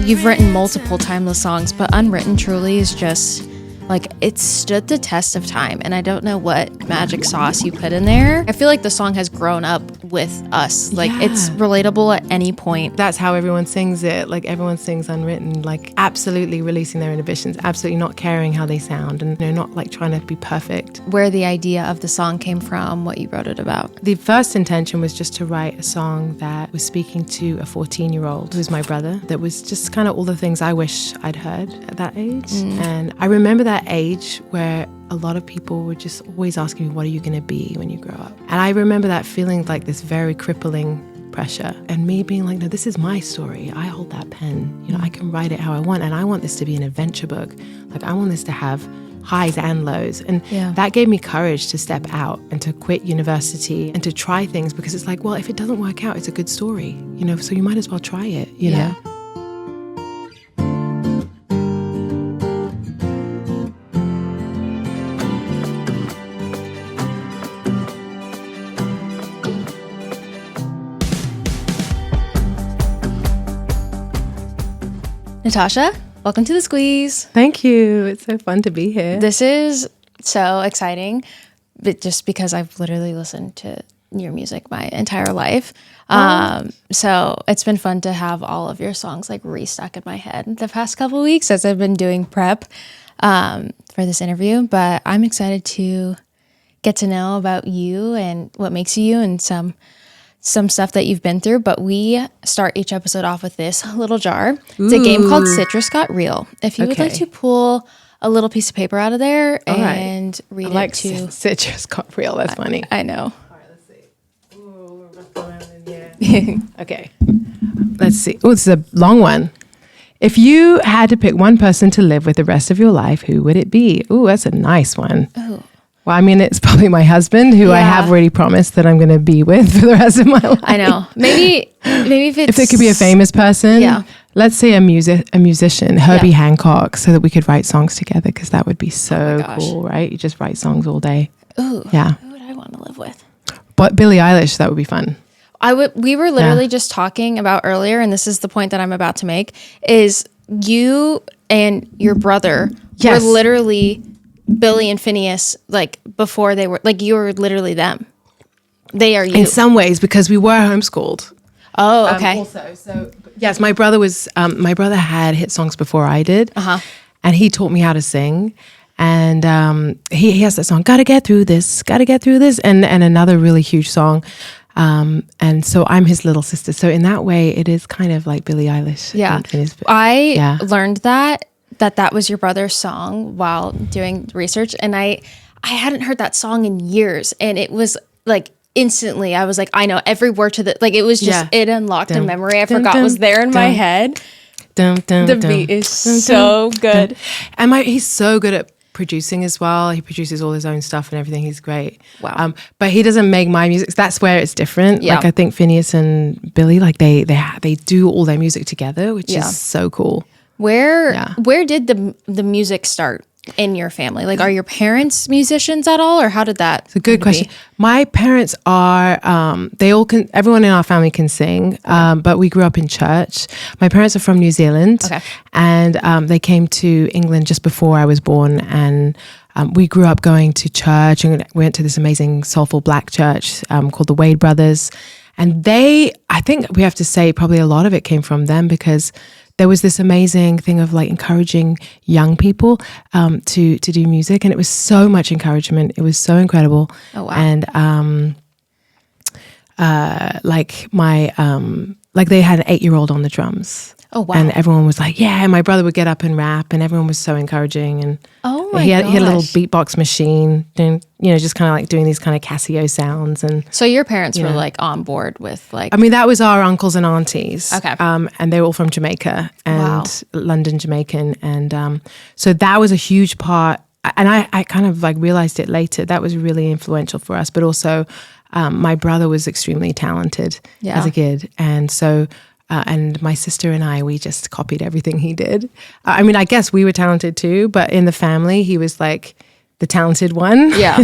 You've written multiple timeless songs, but Unwritten truly is just like, it stood the test of time, and I don't know what magic sauce you put in there. I feel like the song has grown up with us. Like, it's relatable at any point. That's how everyone sings it. Like, everyone sings Unwritten, like absolutely releasing their inhibitions, absolutely not caring how they sound, and not like trying to be perfect. Where the idea of the song came from, what you wrote it about. The first intention was just to write a song that was speaking to a 14-year-old who's my brother, that was just kind of all the things I wish I'd heard at that age. And I remember that age where a lot of people were just always asking me, what are you going to be when you grow up? And I remember that feeling like this very crippling pressure, and me being like, no, this is my story. I hold that pen. I can write it how I want, and I want this to be an adventure book. Like, I want this to have highs and lows. And that gave me courage to step out and to quit university and to try things, because it's like, well, if it doesn't work out, it's a good story, so you might as well try it, you know? Natasha, welcome to The Squeeze. Thank you. It's so fun to be here. This is so exciting, but just because I've literally listened to your music my entire life. So it's been fun to have all of your songs like restuck in my head the past couple of weeks as I've been doing prep for this interview. But I'm excited to get to know about you and what makes you and some stuff that you've been through. But we start each episode off with this little jar. It's a game called Citrus Got Real. If you would like to pull a little piece of paper out of there and read it to... Citrus Got Real. That's funny. I know. All right, let's see. Ooh, we're wrapping around in here. Okay. Let's see. Oh, this is a long one. If you had to pick one person to live with the rest of your life, who would it be? Ooh, that's a nice one. Oh. Well, I mean, it's probably my husband, who I have already promised that I'm going to be with for the rest of my life. I know. Maybe if it could be a famous person, let's say a musician, Herbie Hancock, so that we could write songs together, because that would be so cool, right? You just write songs all day. Ooh, yeah. Who would I want to live with? But Billie Eilish, that would be fun. We were literally just talking about earlier, and this is the point that I'm about to make, is you and your brother were literally Billy and Phineas, like, before they were, like, you were literally them. They are you. In some ways, because we were homeschooled. Oh, okay. Also, so, yes, my brother had hit songs before I did. And he taught me how to sing. And he has that song, Gotta Get Through This, and another really huge song. And so I'm his little sister. So in that way, it is kind of like Billie Eilish. Yeah. I learned that was your brother's song while doing research. And I hadn't heard that song in years. And it was like instantly, I was like, I know every word to it was just, it unlocked a memory I forgot was there in my head. The beat is so good. And he's so good at producing as well. He produces all his own stuff and everything. He's great. Wow. But he doesn't make my music. That's where it's different. Yeah. Like, I think Phineas and Billy, like, they do all their music together, which is so cool. Where did the music start in your family? Like, are your parents musicians at all, or how did that? It's a good question. My parents are, everyone in our family can sing, but we grew up in church. My parents are from New Zealand, and they came to England just before I was born, and we grew up going to church, and we went to this amazing soulful black church called the Wade Brothers. And I think we have to say probably a lot of it came from them, because there was this amazing thing of like encouraging young people to do music, and it was so much encouragement. It was so incredible. Oh, wow. And like they had an 8-year-old on the drums. Oh, wow. And everyone was like, yeah, and my brother would get up and rap, and everyone was so encouraging. And he had a little beatbox machine, and just kind of like doing these kind of Casio sounds. And so your parents were like on board with like... I mean, that was our uncles and aunties. Okay. And they were all from Jamaica and London, Jamaican. And so that was a huge part. And I kind of like realized it later. That was really influential for us. But also my brother was extremely talented as a kid. And so... and my sister and I, we just copied everything he did. I mean, I guess we were talented too, but in the family, he was like the talented one. Yeah.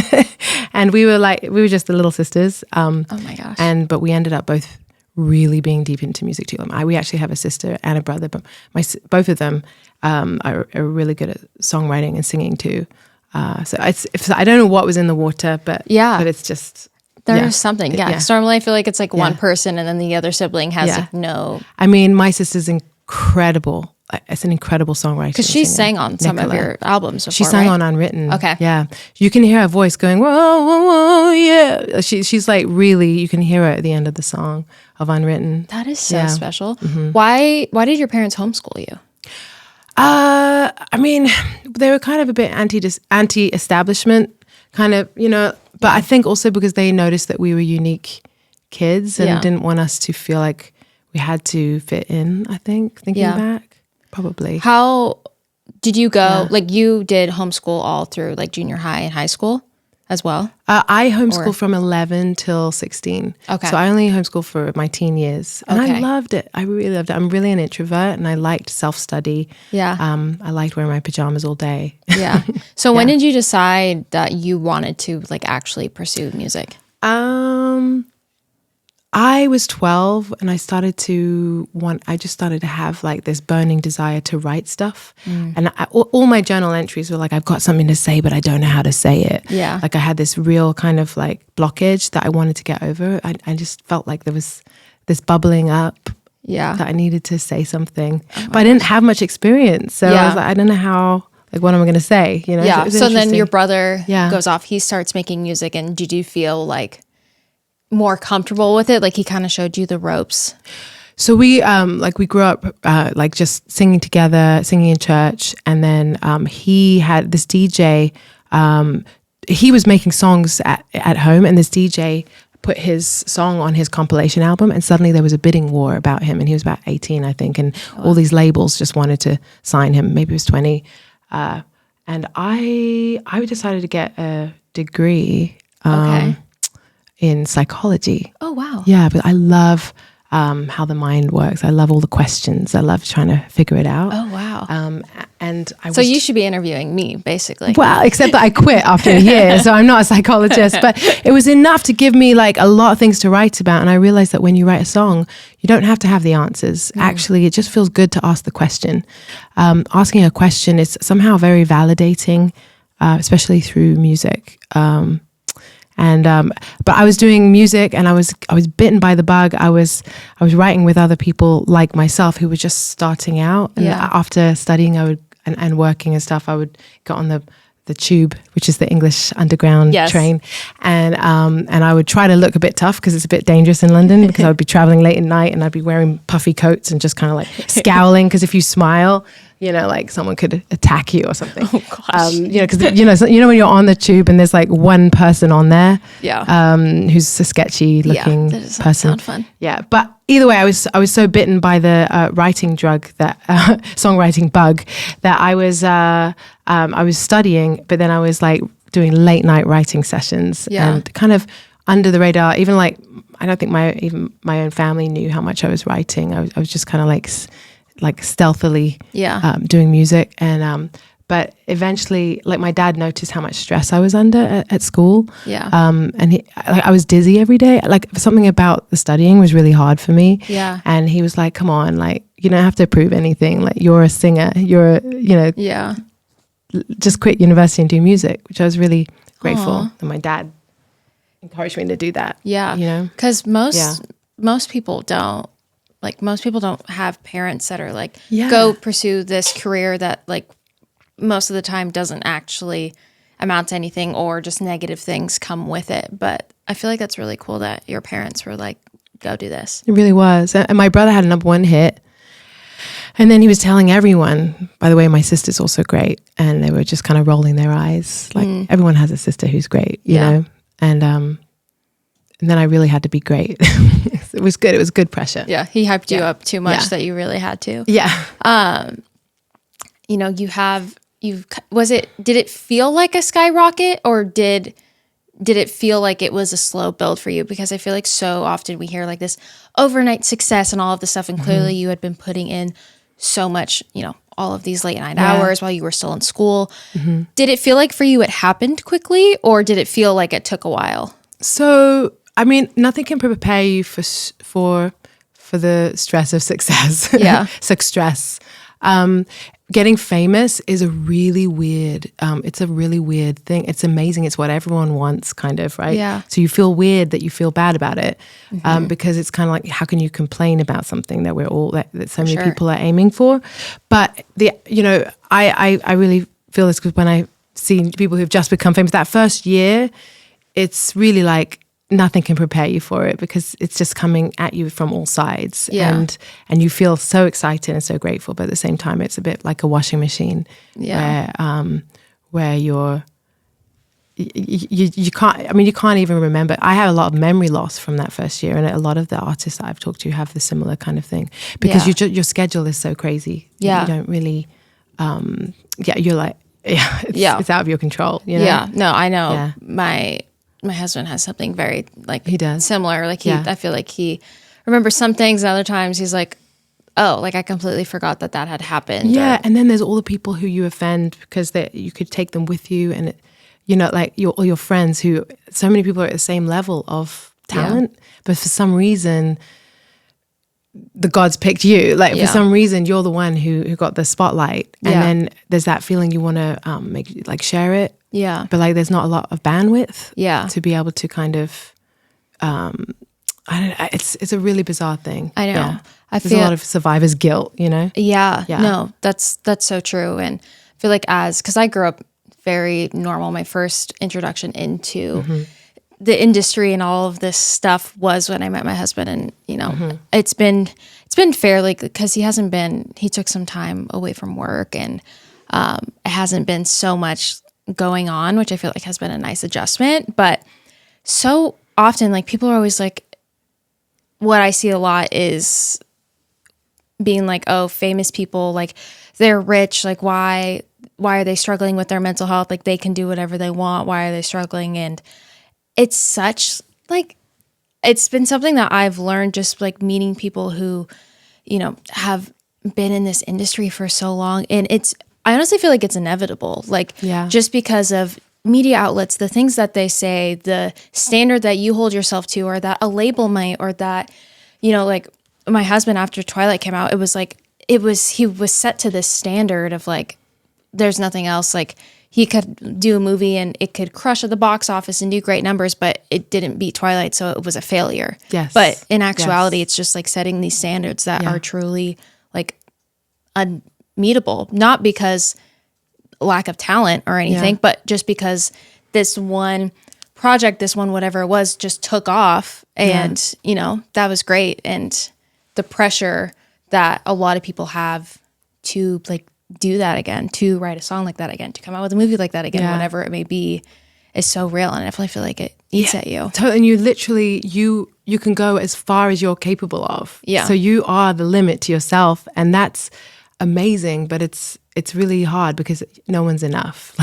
And we were just the little sisters. Oh my gosh. But we ended up both really being deep into music too. We actually have a sister and a brother, but both of them are really good at songwriting and singing too. So I don't know what was in the water, but it's just there's something. Yeah, 'cause normally I feel like it's like one person, and then the other sibling has like no. I mean, my sister's incredible. It's an incredible songwriter. Because she sang on some of your albums before, She sang right? on Unwritten. Okay. Yeah. You can hear her voice going, whoa, whoa, whoa, yeah. She's like really, you can hear her at the end of the song of Unwritten. That is so special. Why did your parents homeschool you? I mean, they were kind of a bit anti-establishment, kind of, but I think also because they noticed that we were unique kids and didn't want us to feel like we had to fit in, I think, thinking back. Probably. How did you go? Like you did homeschool all through like junior high and high school as well? I homeschooled from 11 till 16. Okay. So I only homeschooled for my teen years. And I loved it. I really loved it. I'm really an introvert and I liked self-study. Yeah. I liked wearing my pajamas all day. Yeah. So when did you decide that you wanted to like actually pursue music? I was 12 and I just started to have like this burning desire to write stuff. And all my journal entries were like, I've got something to say, but I don't know how to say it. Yeah. Like I had this real kind of like blockage that I wanted to get over. I just felt like there was this bubbling up that I needed to say something, but I didn't have much experience. So I was like, I don't know how, like, what am I going to say? Yeah. So then your brother goes off, he starts making music. And did you feel like more comfortable with it? Like he kind of showed you the ropes? So we grew up like just singing together, singing in church. And then he had this DJ, he was making songs at home, and this DJ put his song on his compilation album, and suddenly there was a bidding war about him, and he was about 18, I think, and all these labels just wanted to sign him. Maybe he was 20. And I decided to get a degree in psychology. Oh, wow. Yeah, but I love how the mind works. I love all the questions. I love trying to figure it out. Oh, wow. And so you should be interviewing me, basically. Well, except that I quit after a year, so I'm not a psychologist. But it was enough to give me like a lot of things to write about. And I realized that when you write a song, you don't have to have the answers. Actually, it just feels good to ask the question. Asking a question is somehow very validating, especially through music. But I was doing music, and I was bitten by the bug. I was writing with other people like myself who were just starting out. And after studying, and working and stuff, I would get on the tube, which is the English underground train, and I would try to look a bit tough because it's a bit dangerous in London, because I would be traveling late at night and I'd be wearing puffy coats and just kind of like scowling, because if you smile, like someone could attack you or something. Oh gosh. Because when you're on the tube and there's like one person on there, who's a sketchy looking that doesn't person. sound fun. Yeah, but either way, I was so bitten by the writing drug, that songwriting bug, that I was studying, but then I was like doing late night writing sessions and kind of under the radar. Even like, I don't think my own family knew how much I was writing. I was just kind of like stealthily doing music. And but eventually, like, my dad noticed how much stress I was under at school. And I was dizzy every day. Like, something about the studying was really hard for me. And he was like, come on, like, you don't have to prove anything. Like, you're a singer. Just quit university and do music, which I was really grateful that my dad encouraged me to do that. Because most people don't. Like, most people don't have parents that are like, go pursue this career that, like, most of the time doesn't actually amount to anything, or just negative things come with it. But I feel like that's really cool that your parents were like, go do this. It really was. And my brother had a #1 hit. And then he was telling everyone, by the way, my sister's also great. And they were just kind of rolling their eyes. Like, everyone has a sister who's great, you know? And then I really had to be great. It was good. It was good pressure. Yeah. He hyped you up too much that you really had to. Yeah. Did it feel like a skyrocket, or did it feel like it was a slow build for you? Because I feel like so often we hear like this overnight success and all of this stuff. And clearly you had been putting in so much, all of these late night hours while you were still in school. Did it feel like for you it happened quickly, or did it feel like it took a while? So, I mean, nothing can prepare you for for the stress of success. Yeah. Success. Getting famous is a really weird, it's a really weird thing. It's amazing. It's what everyone wants, kind of, right? Yeah. So you feel weird that you feel bad about it, because it's kind of like, how can you complain about something that that so many people are aiming for? But I really feel this because when I see people who've just become famous, that first year, it's really like, nothing can prepare you for it because it's just coming at you from all sides. Yeah. And you feel so excited and so grateful, but at the same time, it's a bit like a washing machine where you can't even remember. I had a lot of memory loss from that first year, and a lot of the artists that I've talked to have the similar kind of thing because your schedule is so crazy. Yeah. You don't really, you're like, it's out of your control. You know? Yeah, no, I know. Yeah. My husband has something very like he does similar. Like I feel like he remembers some things, and other times he's like, oh, like I completely forgot that had happened. Yeah, and then there's all the people who you offend because you could take them with you, and like all your friends who so many people are at the same level of talent, but for some reason the gods picked you. Like for some reason you're the one who got the spotlight, and then there's that feeling you want to share it. Yeah. But like there's not a lot of bandwidth to be able to kind of I don't know, it's a really bizarre thing. I know. Yeah. I There's a lot of survivor's guilt, you know? Yeah. No, that's so true. And I feel like because I grew up very normal, my first introduction into the industry and all of this stuff was when I met my husband, and it's been fairly, because he took some time away from work, and it hasn't been so much going on, which I feel like has been a nice adjustment. But so often, like, people are always like, what I see a lot is being like, oh, famous people, like, they're rich, like, why are they struggling with their mental health? Like, they can do whatever they want. Why are they struggling? And it's such, like, it's been something that I've learned just like meeting people who, have been in this industry for so long. And I honestly feel like it's inevitable. Like, just because of media outlets, the things that they say, the standard that you hold yourself to, or that a label might, or that, like my husband, after Twilight came out, it was like, he was set to this standard of like, there's nothing else. Like, he could do a movie and it could crush at the box office and do great numbers, but it didn't beat Twilight, so it was a failure. Yes. But in actuality, it's just like setting these standards that are truly like unmeetable, not because lack of talent or anything, but just because this one project, this one whatever it was, just took off, and that was great. And the pressure that a lot of people have to like do that again, to write a song like that again, to come out with a movie like that again, whatever it may be, is so real. And I definitely feel like it eats at you. And you literally, you can go as far as you're capable of. Yeah. So you are the limit to yourself, and that's amazing, but it's really hard because no one's enough.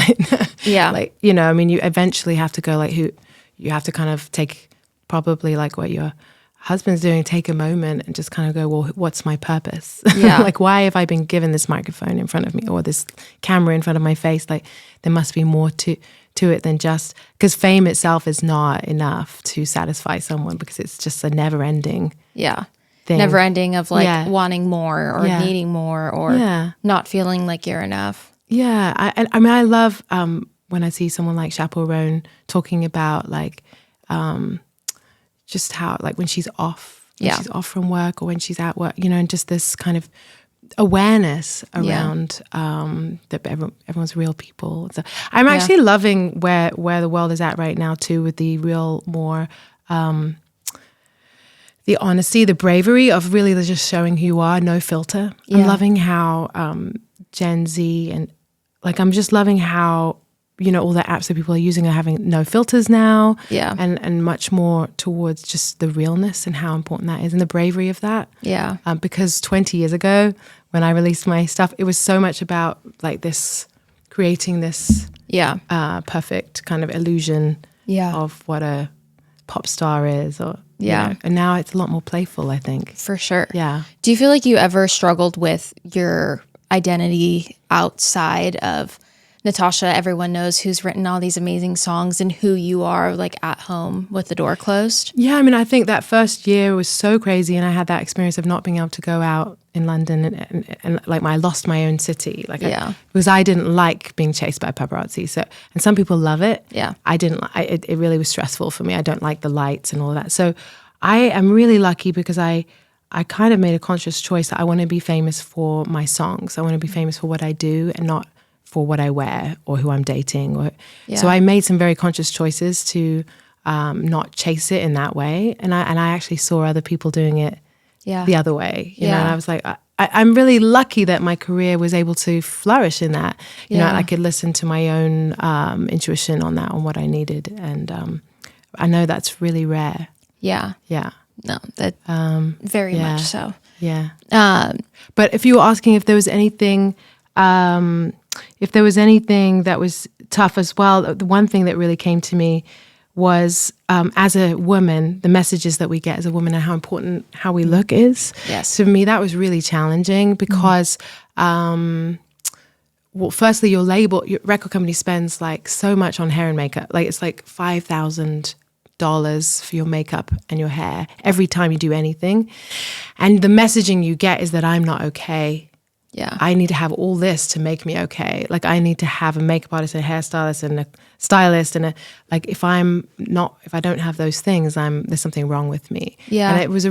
You eventually have to go you have to kind of take probably like what your husband's doing, take a moment and just kind of go, well, what's my purpose? Yeah. Like, why have I been given this microphone in front of me, or this camera in front of my face? Like, there must be more to it than just, because fame itself is not enough to satisfy someone, because it's just a never ending thing. Never ending of like wanting more or needing more or not feeling like you're enough. Yeah. I love when I see someone like Chappell Roan talking about like just how, like, when she's off, she's off from work, or when she's at work, and just this kind of awareness around that everyone's real people. So I'm actually loving where the world is at right now too, with the real more the honesty, the bravery of really just showing who you are, no filter. I'm loving how Gen Z, and like, I'm just loving how all the apps that people are using are having no filters now, and much more towards just the realness and how important that is, and the bravery of that. Because 20 years ago, when I released my stuff, it was so much about like this, creating this perfect kind of illusion of what a pop star is, or and now it's a lot more playful, I think. For sure. Yeah. Do you feel like you ever struggled with your identity outside of Natasha, everyone knows who's written all these amazing songs and who you are like at home with the door closed. Yeah, I mean, I think that first year was so crazy, and I had that experience of not being able to go out in London, and like I lost my own city, like because I didn't like being chased by paparazzi. So, and some people love it. Yeah, I didn't. It really was stressful for me. I don't like the lights and all that. So, I am really lucky because I kind of made a conscious choice that I want to be famous for my songs. I want to be famous for what I do and not for what I wear or who I'm dating. So I made some very conscious choices to not chase it in that way. And I actually saw other people doing it the other way. You know, and I was like, I'm really lucky that my career was able to flourish in that. You know, I could listen to my own intuition on that, on what I needed. And I know that's really rare. Yeah. Yeah. No, that very much so. Yeah. But if you were asking if there was anything that was tough as well, the one thing that really came to me was as a woman, the messages that we get as a woman and how important how we look is. Yes. So for me, that was really challenging because, well, firstly, your record company spends like so much on hair and makeup. Like it's like $5,000 for your makeup and your hair every time you do anything. And the messaging you get is that I'm not okay. Yeah. I need to have all this to make me okay. Like I need to have a makeup artist and a hairstylist and a stylist and if I don't have those things, there's something wrong with me. Yeah. And it was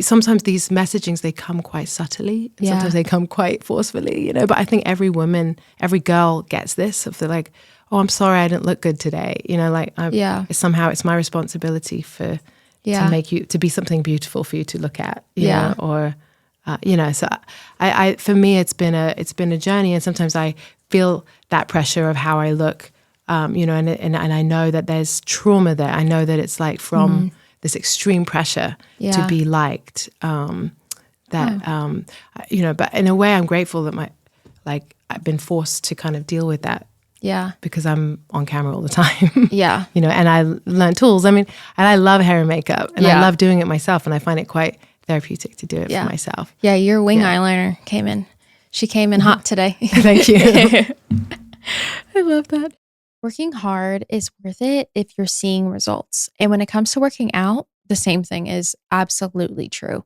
sometimes these messagings, they come quite subtly. And sometimes they come quite forcefully, you know, but I think every girl gets this of the like, oh, I'm sorry I didn't look good today. You know, like somehow it's my responsibility to make you, to be something beautiful for you to look at, you know, or, you know, so I for me, it's been a journey, and sometimes I feel that pressure of how I look, you know, and I know that there's trauma there. I know that it's like from this extreme pressure to be liked, you know, but in a way I'm grateful that I've been forced to kind of deal with that. Yeah. Because I'm on camera all the time. Yeah. You know, and I learn tools. I mean, and I love hair and makeup, and I love doing it myself, and I find it quite therapeutic to do it for myself. Yeah, your wing eyeliner came in. She came in hot today. Thank you. I love that. Working hard is worth it if you're seeing results. And when it comes to working out, the same thing is absolutely true.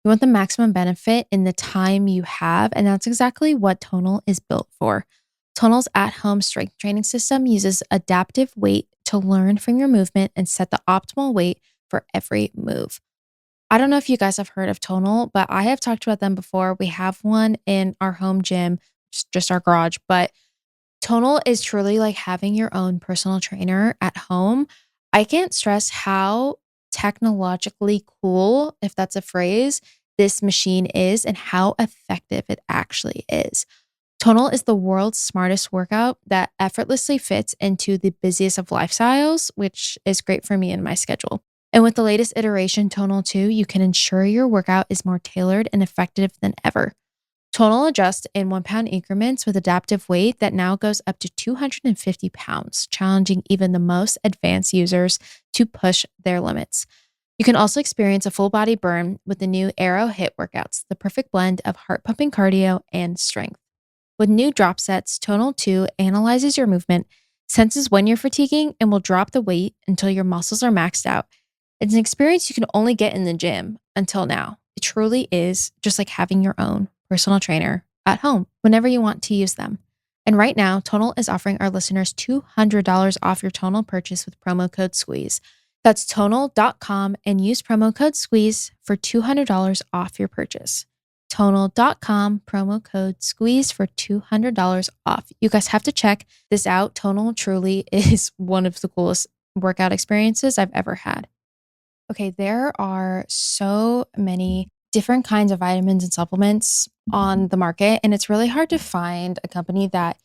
You want the maximum benefit in the time you have, and that's exactly what Tonal is built for. Tonal's at-home strength training system uses adaptive weight to learn from your movement and set the optimal weight for every move. I don't know if you guys have heard of Tonal, but I have talked about them before. We have one in our home gym, just our garage, but Tonal is truly like having your own personal trainer at home. I can't stress how technologically cool, if that's a phrase, this machine is and how effective it actually is. Tonal is the world's smartest workout that effortlessly fits into the busiest of lifestyles, which is great for me and my schedule. And with the latest iteration, Tonal 2, you can ensure your workout is more tailored and effective than ever. Tonal adjusts in 1 pound increments with adaptive weight that now goes up to 250 pounds, challenging even the most advanced users to push their limits. You can also experience a full body burn with the new Aero HIIT workouts, the perfect blend of heart pumping cardio and strength. With new drop sets, Tonal 2 analyzes your movement, senses when you're fatiguing, and will drop the weight until your muscles are maxed out. It's an experience you can only get in the gym until now. It truly is just like having your own personal trainer at home whenever you want to use them. And right now, Tonal is offering our listeners $200 off your Tonal purchase with promo code SQUEEZE. That's Tonal.com and use promo code SQUEEZE for $200 off your purchase. Tonal.com, promo code SQUEEZE for $200 off. You guys have to check this out. Tonal truly is one of the coolest workout experiences I've ever had. Okay, there are so many different kinds of vitamins and supplements on the market, and it's really hard to find a company that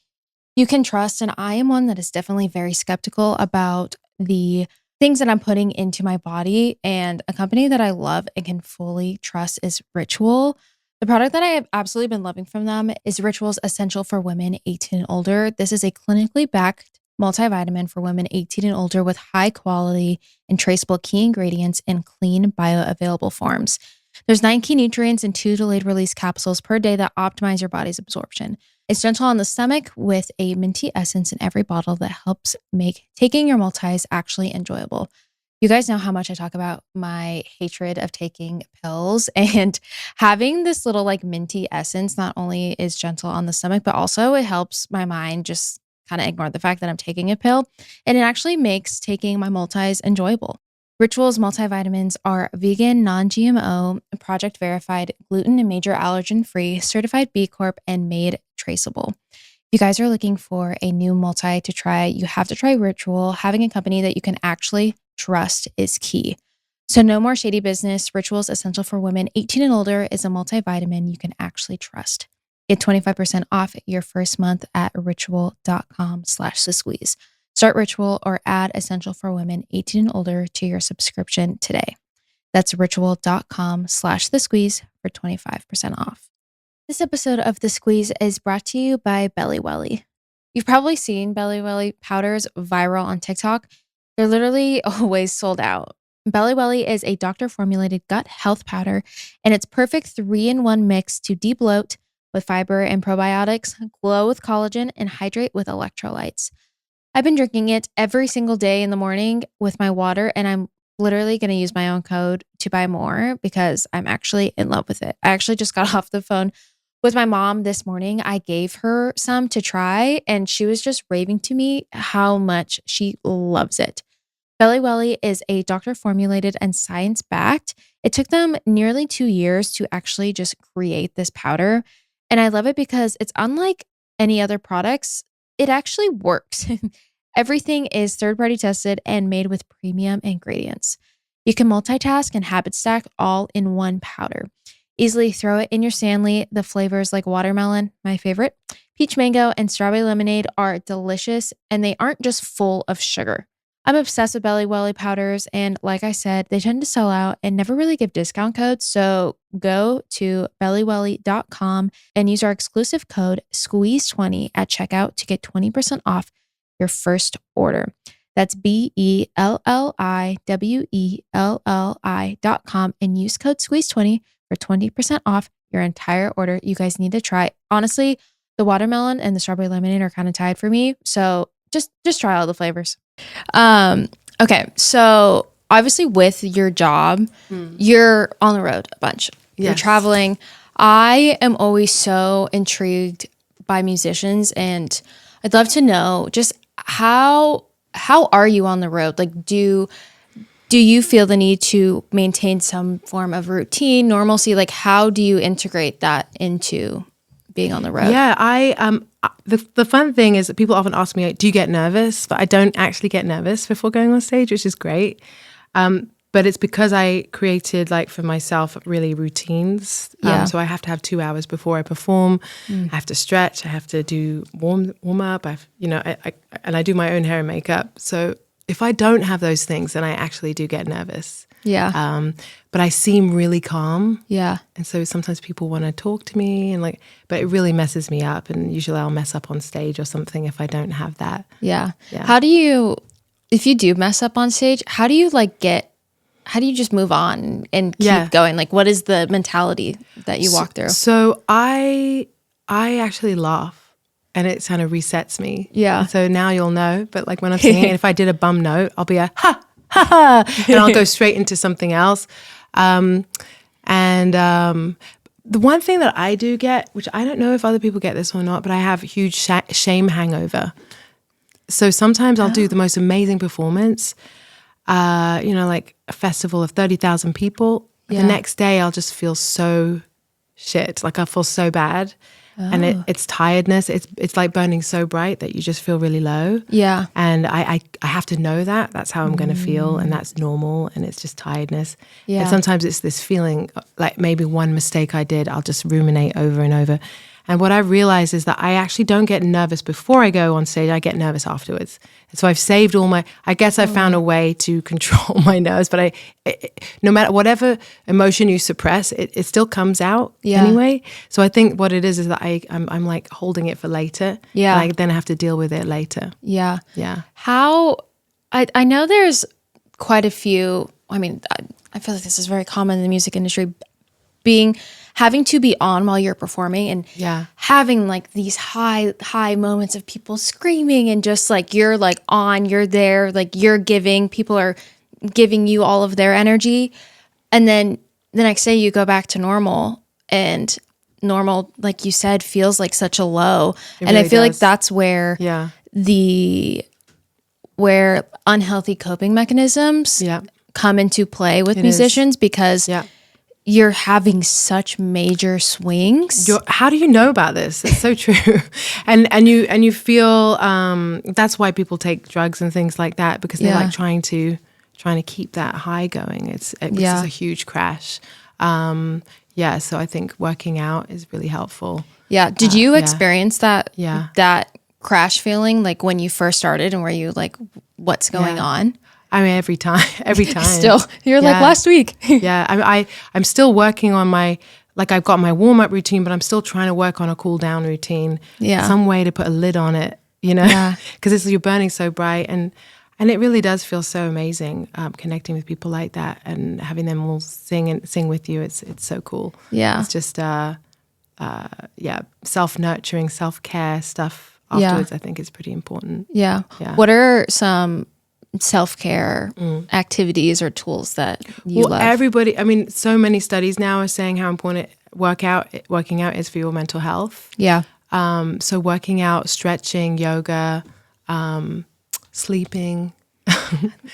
you can trust. And I am one that is definitely very skeptical about the things that I'm putting into my body. And a company that I love and can fully trust is Ritual. The product that I have absolutely been loving from them is Ritual's Essential for Women 18 and Older. This is a clinically backed multivitamin for women 18 and older with high quality and traceable key ingredients in clean bioavailable forms. There's 9 key nutrients and 2 delayed release capsules per day that optimize your body's absorption. It's gentle on the stomach with a minty essence in every bottle that helps make taking your multis actually enjoyable. You guys know how much I talk about my hatred of taking pills, and having this little like minty essence not only is gentle on the stomach, but also it helps my mind just kind of ignore the fact that I'm taking a pill, and it actually makes taking my multis enjoyable. Ritual's multivitamins are vegan, non-GMO, project verified, gluten and major allergen free, certified B Corp, and made traceable. If you guys are looking for a new multi to try, you have to try Ritual. Having a company that you can actually trust is key. So no more shady business. Ritual's Essential for Women 18 and older is a multivitamin you can actually trust. Get 25% off your first month at ritual.com/thesqueeze. Start Ritual or add Essential for Women 18 and older to your subscription today. That's ritual.com/thesqueeze for 25% off. This episode of The Squeeze is brought to you by Belly Welly. You've probably seen Belly Welly powders viral on TikTok. They're literally always sold out. Belly Welly is a doctor-formulated gut health powder, and it's perfect 3-in-1 mix to de-bloat with fiber and probiotics, glow with collagen, and hydrate with electrolytes. I've been drinking it every single day in the morning with my water, and I'm literally going to use my own code to buy more because I'm actually in love with it. I actually just got off the phone with my mom this morning. I gave her some to try, and she was just raving to me how much she loves it. Belly Welly is a doctor-formulated and science-backed. It took them nearly 2 years to actually just create this powder, and I love it because it's unlike any other products. It actually works. Everything is third-party tested and made with premium ingredients. You can multitask and habit stack all in one powder. Easily throw it in your Stanley. The flavors like watermelon, my favorite, peach mango, and strawberry lemonade are delicious, and they aren't just full of sugar. I'm obsessed with Belly Welly powders, and like I said, they tend to sell out and never really give discount codes, so go to bellywelly.com and use our exclusive code SQUEEZE20 at checkout to get 20% off your first order. That's BELLIWELLI.com and use code SQUEEZE20 for 20% off your entire order. You guys need to try. Honestly, the watermelon and the strawberry lemonade are kind of tied for me, so just try all the flavors. Okay, so obviously with your job, you're on the road a bunch. You're Yes. traveling. I am always so intrigued by musicians, and I'd love to know just how are you on the road? Like, do you feel the need to maintain some form of routine, normalcy? Like, how do you integrate that into being on the road? Yeah, the fun thing is that people often ask me, like, do you get nervous? But I don't actually get nervous before going on stage, which is great. But it's because I created, like, for myself, really routines. Yeah. So I have to have 2 hours before I perform. I have to stretch. I have to do warm up. I do my own hair and makeup. So if I don't have those things, then I actually do get nervous. Yeah. But I seem really calm. Yeah. And so sometimes people want to talk to me but it really messes me up. And usually I'll mess up on stage or something if I don't have that. Yeah. Yeah. How do you, if you do mess up on stage, how do you just move on and keep going? Like, what is the mentality that you walk through? So I actually laugh. And it kind of resets me. Yeah. And so now you'll know. But like when I'm singing, if I did a bum note, I'll be a ha, ha, ha. And I'll go straight into something else. The one thing that I do get, which I don't know if other people get this or not, but I have a huge shame hangover. So sometimes I'll do the most amazing performance, like a festival of 30,000 people. Yeah. The next day I'll just feel so shit. Like I feel so bad. And it's tiredness. It's like burning so bright that you just feel really low. Yeah. And I have to know that. That's how I'm going to feel. And that's normal. And it's just tiredness. Yeah. And sometimes it's this feeling like maybe one mistake I did, I'll just ruminate over and over. And what I realize is that I actually don't get nervous before I go on stage. I get nervous afterwards. And so I've saved I guess I found a way to control my nerves, but no matter whatever emotion you suppress, it still comes out anyway. So I think what it is that I'm like holding it for later. Yeah. And I then have to deal with it later. Yeah. Yeah. I know there's quite a few, I mean, I feel like this is very common in the music industry, having to be on while you're performing and Yeah. having like these high moments of people screaming and just like you're like on, you're there, like you're giving, people are giving you all of their energy. And then the next day you go back to normal, and normal, like you said, feels like such a low. It and I really feel like does. that's where Yeah. where unhealthy coping mechanisms Yeah. come into play with It is. musicians, because Yeah. you're having such major swings. How do you know about this? It's so true. and you feel that's why people take drugs and things like that, because they're Yeah. like trying to keep that high going. It's Yeah. a huge crash. So I think working out is really helpful. Yeah. Did you yeah. experience that Yeah. that crash feeling like when you first started, and were you like, what's going Yeah. on? I mean, every time. Still, you're like Yeah. last week. Yeah, I'm still working on my, like I've got my warm-up routine, but I'm still trying to work on a cool-down routine. Yeah. Some way to put a lid on it, Yeah. Because you're burning so bright, and it really does feel so amazing connecting with people like that and having them all sing with you. It's so cool. Yeah. It's just self-nurturing, self-care stuff afterwards. I think is pretty important. Yeah. Yeah. What are some self-care activities or tools that you love? Everybody, I mean, so many studies now are saying how important working out is for your mental health. Yeah. So working out, stretching, yoga, sleeping.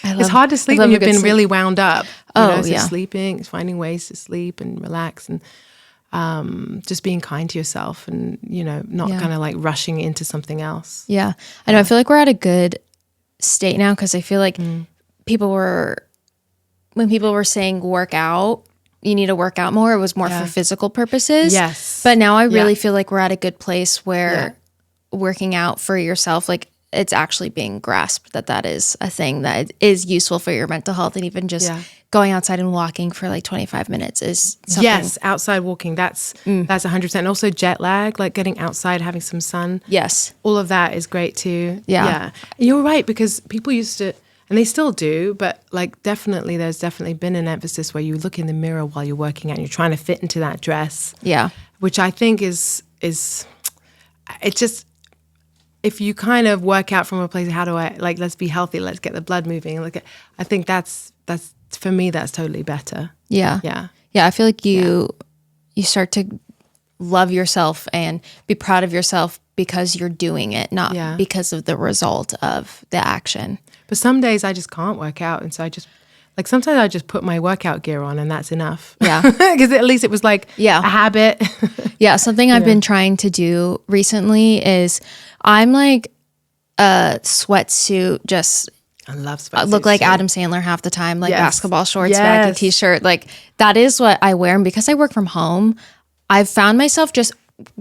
It's hard to sleep when you've been really wound up. So sleeping, finding ways to sleep and relax, and just being kind to yourself, and not kind of like rushing into something else. Yeah. I know. I feel like we're at a good state now, because I feel like when people were saying work out, you need to work out more, it was more for physical purposes. Yes. But now I really feel like we're at a good place where working out for yourself, like it's actually being grasped that is a thing that is useful for your mental health, and even just going outside and walking for like 25 minutes is something. Yes, outside walking, that's 100%. And also jet lag, like getting outside, having some sun. Yes. All of that is great too. Yeah. You're right, because people used to, and they still do, but like there's definitely been an emphasis where you look in the mirror while you're working out and you're trying to fit into that dress. Yeah. Which I think is it's just, if you kind of work out from a place of how do I, like, let's be healthy, let's get the blood moving. Like, I think that's for me, that's totally better. Yeah. Yeah. Yeah. I feel like you start to love yourself and be proud of yourself because you're doing it, not because of the result of the action. But some days I just can't work out. And so sometimes I just put my workout gear on and that's enough. Yeah. Because at least it was like a habit. Yeah. Something I've been trying to do recently is I'm like a sweatsuit, just I love sweatsuits. Look like too. Adam Sandler half the time, like Yes. basketball shorts, Yes. baggy t-shirt. Like that is what I wear. And because I work from home, I've found myself just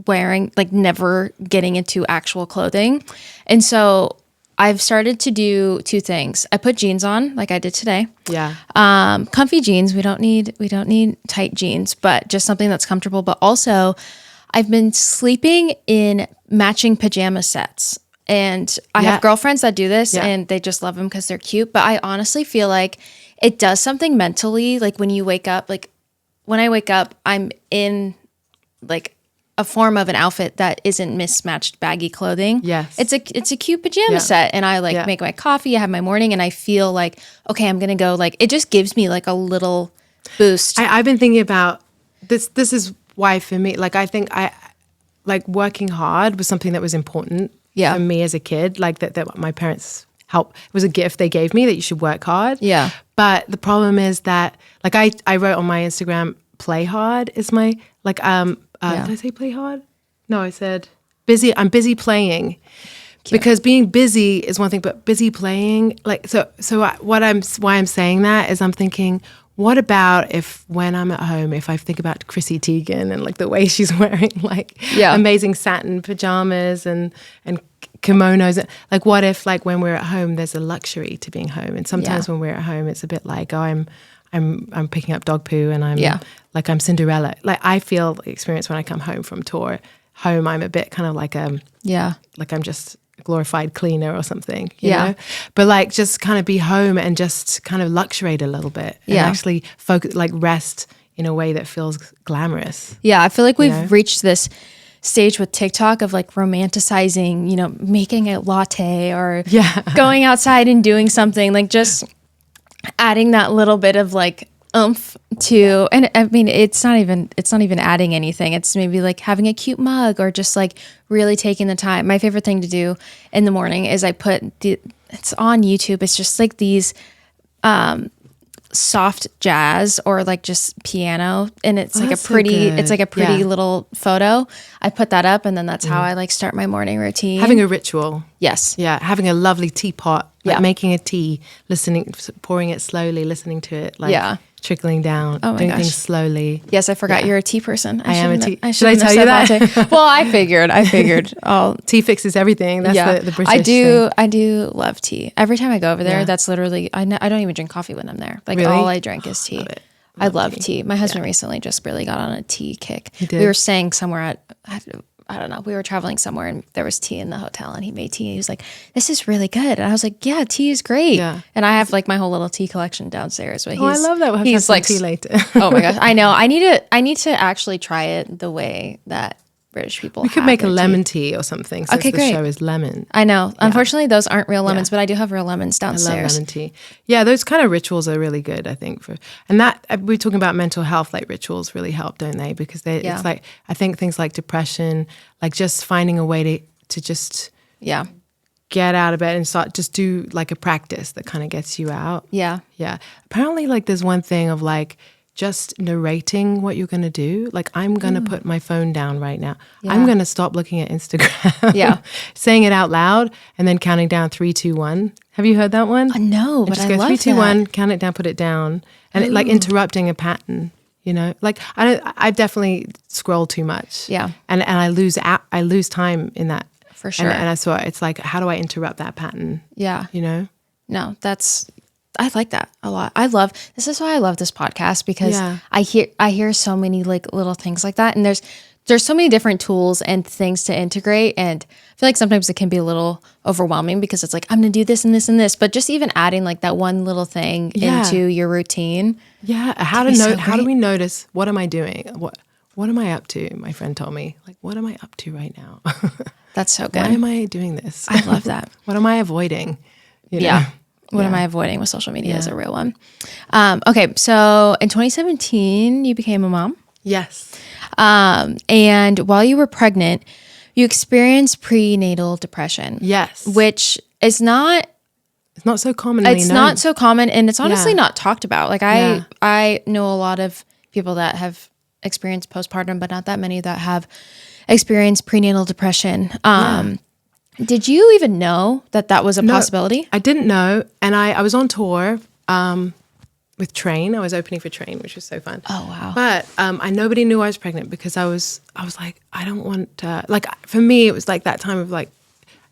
wearing, like never getting into actual clothing. And so I've started to do two things. I put jeans on, like I did today. Yeah. Comfy jeans. We don't need tight jeans, but just something that's comfortable. But also, I've been sleeping in matching pajama sets. And I have girlfriends that do this and they just love them because they're cute. But I honestly feel like it does something mentally. Like when you wake up, like when I wake up, I'm in like a form of an outfit that isn't mismatched baggy clothing. Yes. It's a cute pajama set. And I like make my coffee, I have my morning, and I feel like, okay, I'm going to go, like, it just gives me like a little boost. I've been thinking about this. This is why for me, like, I think like working hard was something that was important for me as a kid. Like that my parents helped. It was a gift they gave me that you should work hard. Yeah. But the problem is that, like, I wrote on my Instagram, play hard is my, like, did I say play hard? No, I said busy. I'm busy playing. Because being busy is one thing, but busy playing, like, why I'm saying that is I'm thinking, what about if when I'm at home, if I think about Chrissy Teigen and like the way she's wearing like amazing satin pajamas and kimonos, like what if like when we're at home, there's a luxury to being home, and sometimes when we're at home, it's a bit like, oh, I'm picking up dog poo and I'm Cinderella. Like I feel the experience when I come home from tour. Home, I'm a bit kind of like like I'm just a glorified cleaner or something, you know? But like just kind of be home and just kind of luxuriate a little bit and actually focus, like rest in a way that feels glamorous. Yeah, I feel like we've know? reached this stage with TikTok of like romanticizing, making a latte or going outside and doing something, like just adding that little bit of like oomph to, and I mean, it's not even adding anything. It's maybe like having a cute mug or just like really taking the time. My favorite thing to do in the morning is it's on YouTube. It's just like these soft jazz or like just piano, and it's like it's like a pretty little photo. I put that up, and then that's how I like start my morning routine. Having a ritual. Yes. Yeah, having a lovely teapot, like making a tea, listening, pouring it slowly, listening to it, like trickling down, doing things slowly. Yes, I forgot you're a tea person. I am a tea. Should I tell you that? Well, I figured. Tea fixes everything. That's the British thing. I do love tea. Every time I go over there, that's literally, I don't even drink coffee when I'm there. Like all I drink is tea. I love tea. My husband recently just really got on a tea kick. He did. We were staying somewhere I don't know. We were traveling somewhere and there was tea in the hotel, and he made tea. And he was like, "This is really good." And I was like, "Yeah, tea is great." Yeah. And I have like my whole little tea collection downstairs. But I love that. We'll have some tea later. Oh my gosh, I know. I need to actually try it the way that British people. We could make a lemon tea or something. Since the show is lemon. I know. Yeah. Unfortunately, those aren't real lemons, but I do have real lemons downstairs. I love lemon tea. Yeah, those kind of rituals are really good, I think. And that we're talking about mental health, like rituals really help, don't they? Because it's like, I think things like depression, like just finding a way to just get out of bed and just do like a practice that kind of gets you out. Yeah. Yeah. Apparently, like there's one thing of like just narrating what you're going to do. Like, I'm going to put my phone down right now. Yeah. I'm going to stop looking at Instagram. Yeah. Saying it out loud and then counting down 3, 2, 1. Have you heard that one? No, but I love 3, 2, 1, count it down, put it down. And it, like interrupting a pattern, like I definitely scroll too much. Yeah. And I lose time in that. For sure. And I saw it's like, how do I interrupt that pattern? Yeah. No, I like that a lot. This is why I love this podcast, because I hear so many like little things like that. And there's so many different tools and things to integrate. And I feel like sometimes it can be a little overwhelming because it's like, I'm going to do this and this and this, but just even adding like that one little thing into your routine. Yeah. How do we notice, what am I doing? What am I up to? My friend told me, like, what am I up to right now? That's so good. Why am I doing this? I love that. What am I avoiding? Yeah. What am I avoiding with social media is a real one. Okay, so in 2017, you became a mom. Yes. And while you were pregnant, you experienced prenatal depression. Yes. Which is not... It's not so commonly known. It's not so common, and it's honestly not talked about. Like I know a lot of people that have experienced postpartum, but not that many that have experienced prenatal depression. Did you even know that was a possibility? I didn't know. And I was on tour with Train. I was opening for Train, which was so fun. Oh, wow. But nobody knew I was pregnant because I was like, I don't want to, like, for me, it was like that time of like,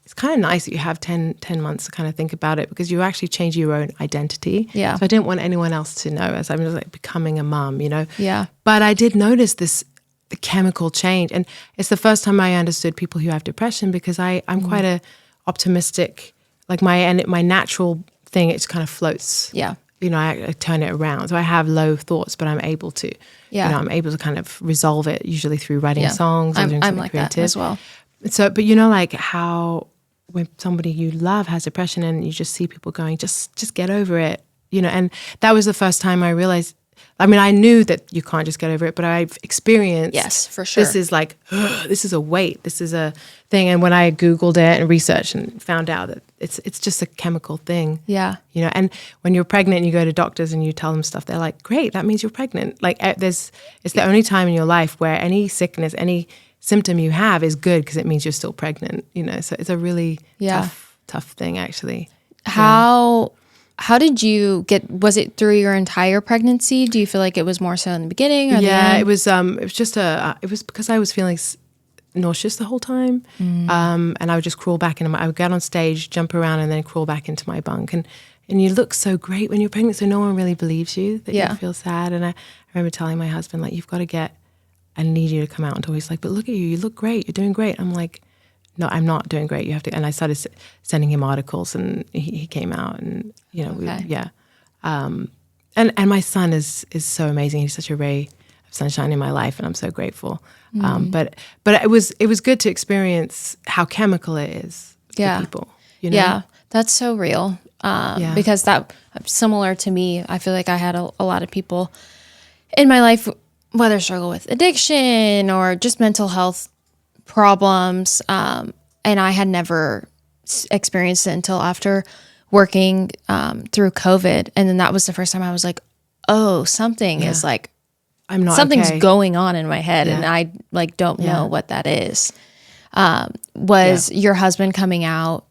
it's kind of nice that you have 10 months to kind of think about it, because you actually change your own identity. Yeah. So I didn't want anyone else to know as I'm just like becoming a mom, Yeah. But I did notice the chemical change, and it's the first time I understood people who have depression, because I'm quite a optimistic, like my natural thing, it just kind of floats. Yeah. I turn it around. So I have low thoughts, but I'm able to. Yeah. I'm able to kind of resolve it, usually through writing songs or doing something like creative. that as well. So, but like how when somebody you love has depression and you just see people going, just get over it, and that was the first time I realized. I mean, I knew that you can't just get over it, but I've experienced. Yes, for sure. This is like, this is a weight. This is a thing. And when I Googled it and researched and found out that it's just a chemical thing. Yeah. And when you're pregnant and you go to doctors and you tell them stuff, they're like, great, that means you're pregnant. Like it's the only time in your life where any sickness, any symptom you have is good, because it means you're still pregnant, So it's a really tough thing, actually. How did you was it through your entire pregnancy? Do you feel like it was more so in the beginning or the end? It was just it was because I was feeling nauseous the whole time. And I would just crawl back I would get on stage, jump around, and then crawl back into my bunk. And you look so great when you're pregnant, so no one really believes you that you feel sad. And I remember telling my husband, like, I need you to come out and talk. He's like, but look at you look great, you're doing great. I'm like, no, I'm not doing great. You have to. And I started sending him articles, and he came out, and And my son is so amazing. He's such a ray of sunshine in my life, and I'm so grateful. But it was good to experience how chemical it is for people. You know? Yeah, that's so real. Because that similar to me, I feel like I had a lot of people in my life, whether struggle with addiction or just mental health problems, and I had never experienced it until after working through COVID, and then that was the first time I was like, "Oh, something is like, something's going on in my head, and I like don't know what that is." Was your husband coming out?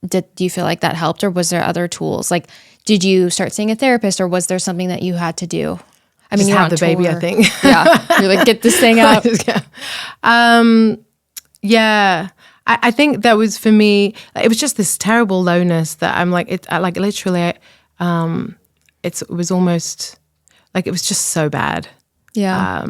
Do you feel like that helped, or was there other tools? Like, did you start seeing a therapist, or was there something that you had to do? I mean, just you're have on the tour. baby, I think. You're like, get this thing out. I think that was for me. It was just this terrible lowness that I'm like, literally, it was almost like it was just so bad. Yeah.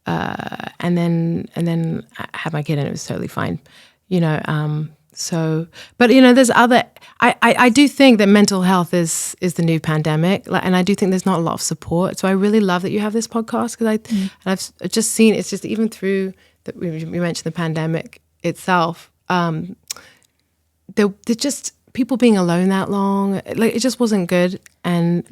And then I had my kid, and it was totally fine. You know. So, but you know, there's other. I do think that mental health is the new pandemic, and I do think there's not a lot of support. So I really love that you have this podcast, because I've just seen, it's just even through that we mentioned the pandemic itself. They're just people being alone that long. Like, it just wasn't good, and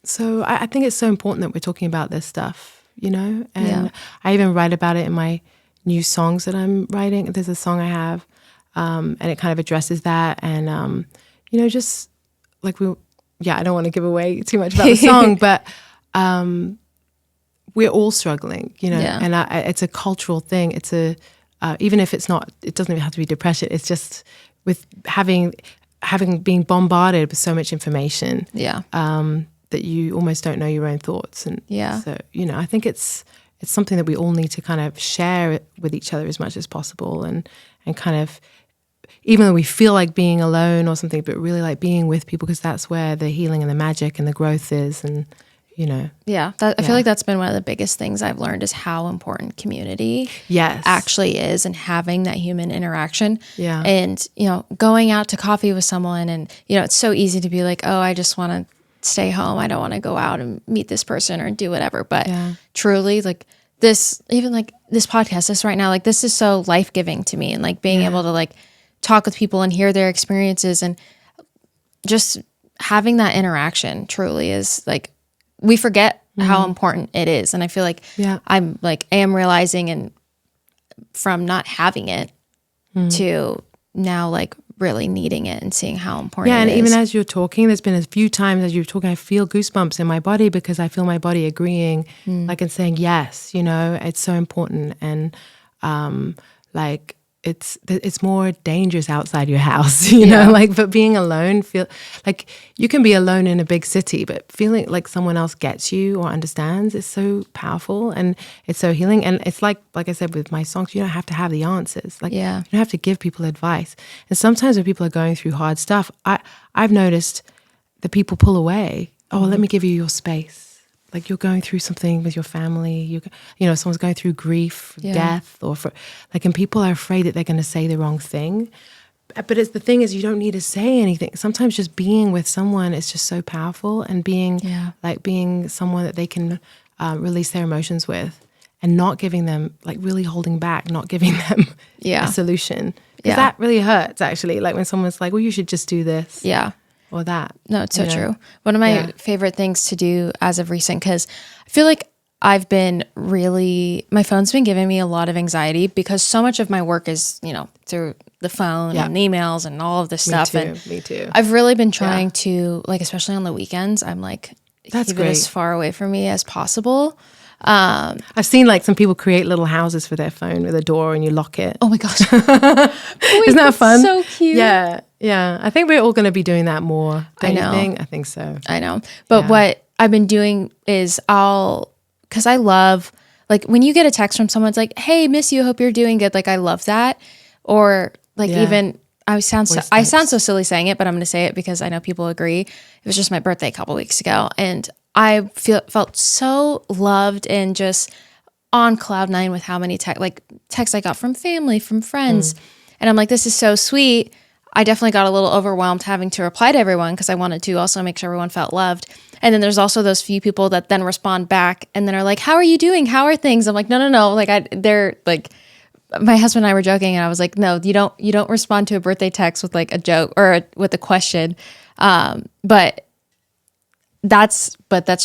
so I think it's so important that we're talking about this stuff. You know, and I even write about it in my new songs that I'm writing. There's a song I have. And it kind of addresses that, and you know, just like I don't want to give away too much about the song, but we're all struggling, you know, and it's a cultural thing. It's even if it's not, it doesn't even have to be depression. It's just with having being bombarded with so much information, that you almost don't know your own thoughts, and so you know, I think it's something that we all need to kind of share with each other as much as possible, and kind of, even though we feel like being alone or something, but really like being with people, because that's where the healing and the magic and the growth is, and you know. I feel like that's been one of the biggest things I've learned, is how important community actually is, and having that human interaction. And you know, going out to coffee with someone, and you know, it's so easy to be like, oh, I just want to stay home, I don't want to go out and meet this person or do whatever, but truly, like, this, even like this podcast, this right now, like, this is so life-giving to me, and like being able to like talk with people and hear their experiences, and just having that interaction truly is like, we forget how important it is. And I feel like I'm like, am realizing, and from not having it to now like really needing it and seeing how important it is. And even as you're talking, there's been a few times as you're talking, I feel goosebumps in my body, because I feel my body agreeing, like, and saying, yes, you know, it's so important. And like, it's more dangerous outside your house, you know, like, but being alone, feel like you can be alone in a big city, but feeling like someone else gets you or understands is so powerful, and it's so healing. And it's like I said, with my songs, you don't have to have the answers. Like, you don't have to give people advice. And sometimes when people are going through hard stuff, I've noticed that people pull away. Oh, let me give you your space. Like, you're going through something with your family, you know, someone's going through grief, death, or and people are afraid that they're going to say the wrong thing. But the thing is, you don't need to say anything. Sometimes just being with someone is just so powerful, and being being someone that they can release their emotions with, and not giving them, like, really holding back, not giving them a solution. Because that really hurts, actually. Like, when someone's like, well, you should just do this. Or that. No, it's so true. One of my favorite things to do as of recent, because I feel like I've been really, my phone's been giving me a lot of anxiety, because so much of my work is, you know, through the phone and emails and all of this stuff. Me too. I've really been trying to, like, especially on the weekends, I'm like, keep it as far away from me as possible. I've seen, like, some people create little houses for their phone with a door, and you lock it. Oh my gosh. Isn't that fun? So cute. Yeah. I think we're all going to be doing that more. Don't you think? I think so. I know. But what I've been doing is because I love, like, when you get a text from someone, it's like, hey, miss you, hope you're doing good. Like, I love that. Or like, even, I sound so silly saying it, but I'm going to say it because I know people agree. It was just my birthday a couple weeks ago, and I felt so loved and just on cloud nine with how many texts I got from family, from friends. And I'm like, this is so sweet. I definitely got a little overwhelmed having to reply to everyone because I wanted to also make sure everyone felt loved. And then there's also those few people that then respond back and then are like, how are you doing? How are things? I'm like, no. Like they're like, my husband and I were joking and I was like, no, you don't respond to a birthday text with like a joke or with a question. But that's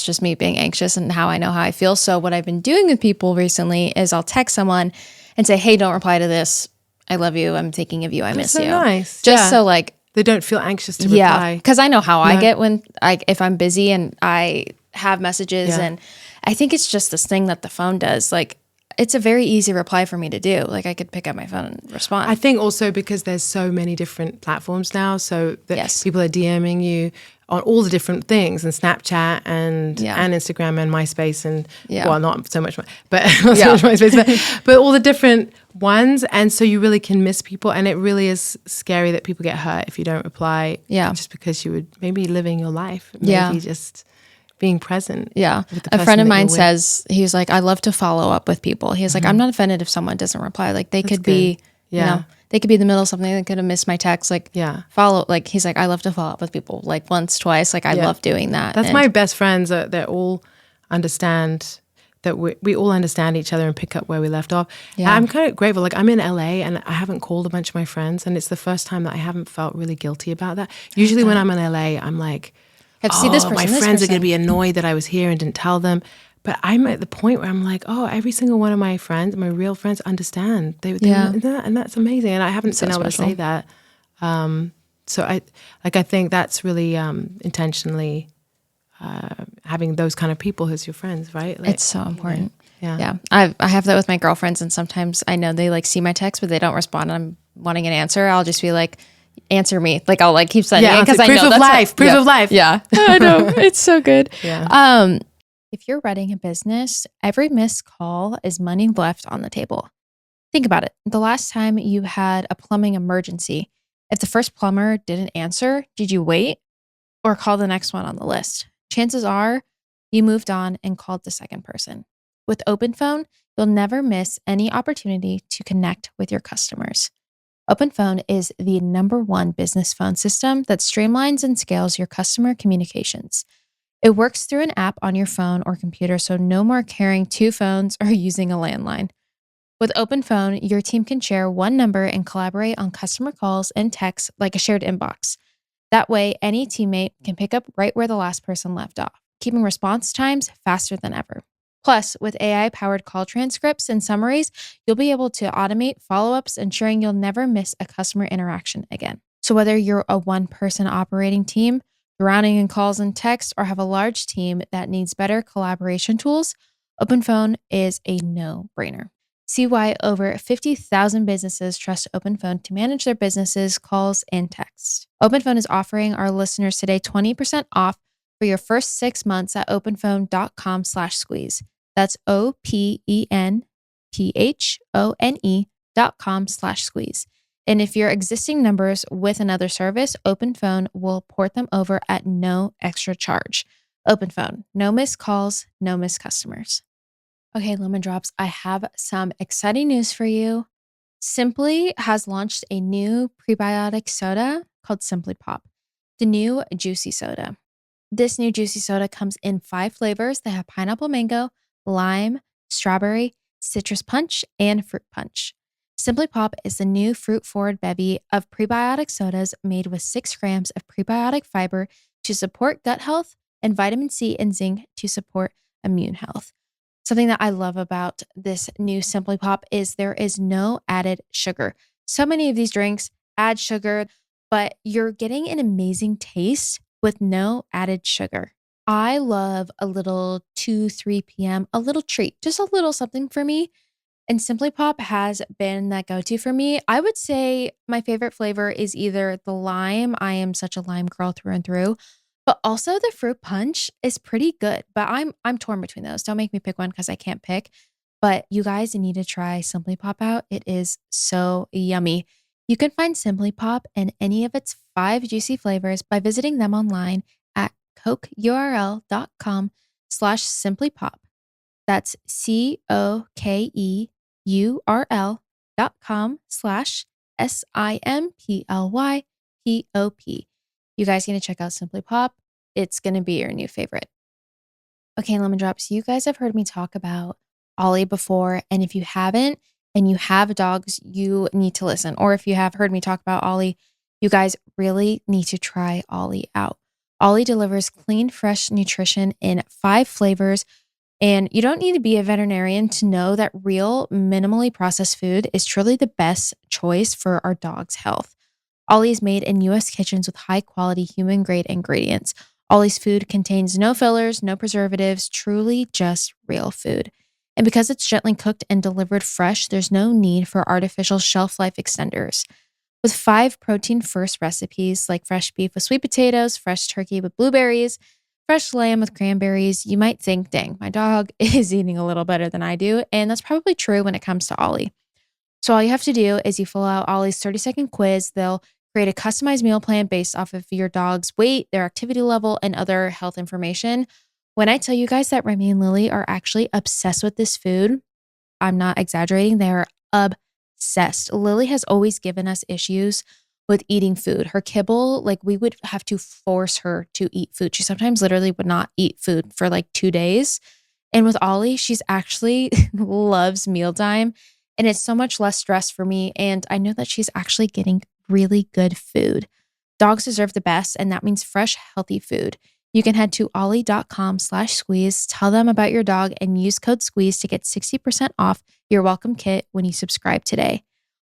just me being anxious and how I know how I feel. So what I've been doing with people recently is I'll text someone and say, hey, don't reply to this. I love you. I'm thinking of you. I miss so you. nice. Just so like, they don't feel anxious to yeah, reply. because I know how I get when if I'm busy and I have messages, Yeah. and I think it's just this thing that the phone does. Like, it's a very easy reply for me to do. Like, I could pick up my phone and respond. I think also because there's so many different platforms now, so that Yes. people are DMing you on all the different things, and Snapchat and Instagram and MySpace and well, not so much, but not so much MySpace, but all the different ones, and so you really can miss people, and it really is scary that people get hurt if you don't reply. Just because you would maybe living your life, maybe just being present. Yeah. A friend of mine says, he's like, I love to follow up with people. He's like, I'm not offended if someone doesn't reply. Like they could be, you know, they could be in the middle of something. They could have missed my text. Like follow, like he's like, I love to follow up with people like once, twice. Like I love doing that. That's my best friends. They all understand that we all understand each other and pick up where we left off. Yeah. I'm kind of grateful. Like I'm in LA and I haven't called a bunch of my friends, and it's the first time that I haven't felt really guilty about that. Usually when I'm in LA, I'm like, see this person, my friends are going to be annoyed that I was here and didn't tell them. But I'm at the point where I'm like, oh, every single one of my friends, my real friends, understand. And that's amazing. And I haven't been able to say that. So I think that's really intentionally having those kind of people as your friends, right? Like, it's so important. Yeah. I have that with my girlfriends, and sometimes I know they like see my text, but they don't respond. And I'm wanting an answer. I'll just be like, answer me. Like I'll like keep sending it because I know that's proof of life. Yeah, I know. It's so good. Yeah. If you're running a business, every missed call is money left on the table. Think about it. The last time you had a plumbing emergency, if the first plumber didn't answer, did you wait or call the next one on the list? Chances are you moved on and called the second person. With OpenPhone, you'll never miss any opportunity to connect with your customers. OpenPhone is the #1 business phone system that streamlines and scales your customer communications. It works through an app on your phone or computer, so no more carrying 2 phones or using a landline. With OpenPhone, your team can share one number and collaborate on customer calls and texts like a shared inbox. That way, any teammate can pick up right where the last person left off, keeping response times faster than ever. Plus, with AI-powered call transcripts and summaries, you'll be able to automate follow-ups, ensuring you'll never miss a customer interaction again. So whether you're a one-person operating team, drowning in calls and texts, or have a large team that needs better collaboration tools, OpenPhone is a no-brainer. See why over 50,000 businesses trust OpenPhone to manage their businesses' calls and texts. OpenPhone is offering our listeners today 20% off for your first 6 months at openphone.com/squeeze. That's OpenPhone.com/squeeze. And if your existing numbers with another service, OpenPhone will port them over at no extra charge. OpenPhone, no missed calls, no missed customers. Okay, Lemon Drops, I have some exciting news for you. Simply has launched a new prebiotic soda called Simply Pop, the new juicy soda. This new juicy soda comes in 5 flavors. They have pineapple mango, lime, strawberry, citrus punch, and fruit punch. Simply Pop is the new fruit-forward bevy of prebiotic sodas made with 6 grams of prebiotic fiber to support gut health and vitamin C and zinc to support immune health. Something that I love about this new Simply Pop is there is no added sugar. So many of these drinks add sugar, but you're getting an amazing taste with no added sugar. I love a little 2-3 p.m., a little treat, just a little something for me. And Simply Pop has been that go-to for me. I would say my favorite flavor is either the lime. I am such a lime girl through and through. But also the fruit punch is pretty good. But I'm torn between those. Don't make me pick one because I can't pick. But you guys need to try Simply Pop out. It is so yummy. You can find Simply Pop in any of its 5 juicy flavors by visiting them online at cokeurl.com/simplypop. That's COKEURL.com/SIMPLY P-O-P. You guys going to check out Simply Pop. It's going to be your new favorite. Okay, Lemon Drops, you guys have heard me talk about Ollie before. And if you haven't and you have dogs, you need to listen. Or if you have heard me talk about Ollie, you guys really need to try Ollie out. Ollie delivers clean, fresh nutrition in 5 flavors. And you don't need to be a veterinarian to know that real, minimally processed food is truly the best choice for our dog's health. Ollie is made in U.S. kitchens with high-quality human-grade ingredients. Ollie's food contains no fillers, no preservatives, truly just real food. And because it's gently cooked and delivered fresh, there's no need for artificial shelf life extenders. With 5 protein-first recipes like fresh beef with sweet potatoes, fresh turkey with blueberries, fresh lamb with cranberries, you might think, dang, my dog is eating a little better than I do. And that's probably true when it comes to Ollie. So all you have to do is you fill out Ollie's 30-second quiz. They'll create a customized meal plan based off of your dog's weight, their activity level, and other health information. When I tell you guys that Remy and Lily are actually obsessed with this food, I'm not exaggerating. They are obsessed. Lily has always given us issues with eating food. Her kibble, like we would have to force her to eat food. She sometimes literally would not eat food for like 2 days. And with Ollie, she's actually loves mealtime. And it's so much less stress for me. And I know that she's actually getting really good food. Dogs deserve the best, and that means fresh, healthy food. You can head to ollie.com/squeeze, tell them about your dog, and use code SQUEEZE to get 60% off your welcome kit when you subscribe today.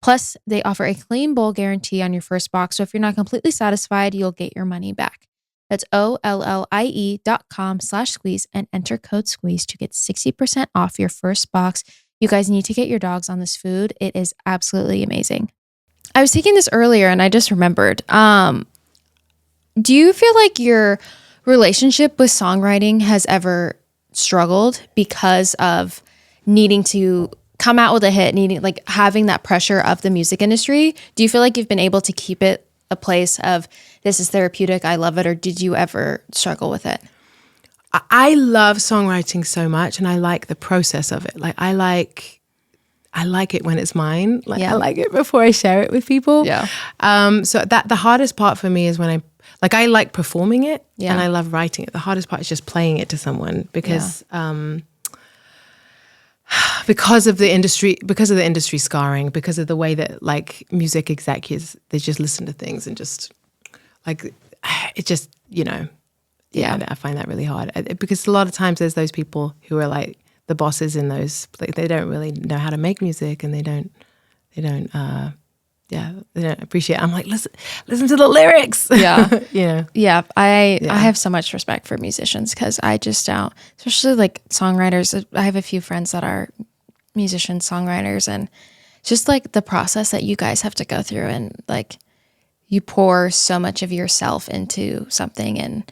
Plus, they offer a clean bowl guarantee on your first box, so if you're not completely satisfied, you'll get your money back. That's ollie.com/squeeze and enter code SQUEEZE to get 60% off your first box. You guys need to get your dogs on this food. It is absolutely amazing. I was taking this earlier and I just remembered. Do you feel like your relationship with songwriting has ever struggled because of needing to come out with a hit, needing like having that pressure of the music industry? Do you feel like you've been able to keep it a place of this is therapeutic, I love it, or did you ever struggle with it? I love songwriting so much, and I like the process of it. Like I like it when it's mine. Like I like it before I share it with people. Yeah. So that the hardest part for me is when I like performing it and I love writing it. The hardest part is just playing it to someone because of the industry scarring, because of the way that like music executives, they just listen to things and just like it just, I find that really hard because a lot of times there's those people who are like the bosses in those, like, they don't really know how to make music and they don't appreciate it. I'm like, listen to the lyrics. Yeah. Yeah. I have so much respect for musicians because I just don't, especially like songwriters. I have a few friends that are musicians, songwriters, and just like the process that you guys have to go through, and like you pour so much of yourself into something, and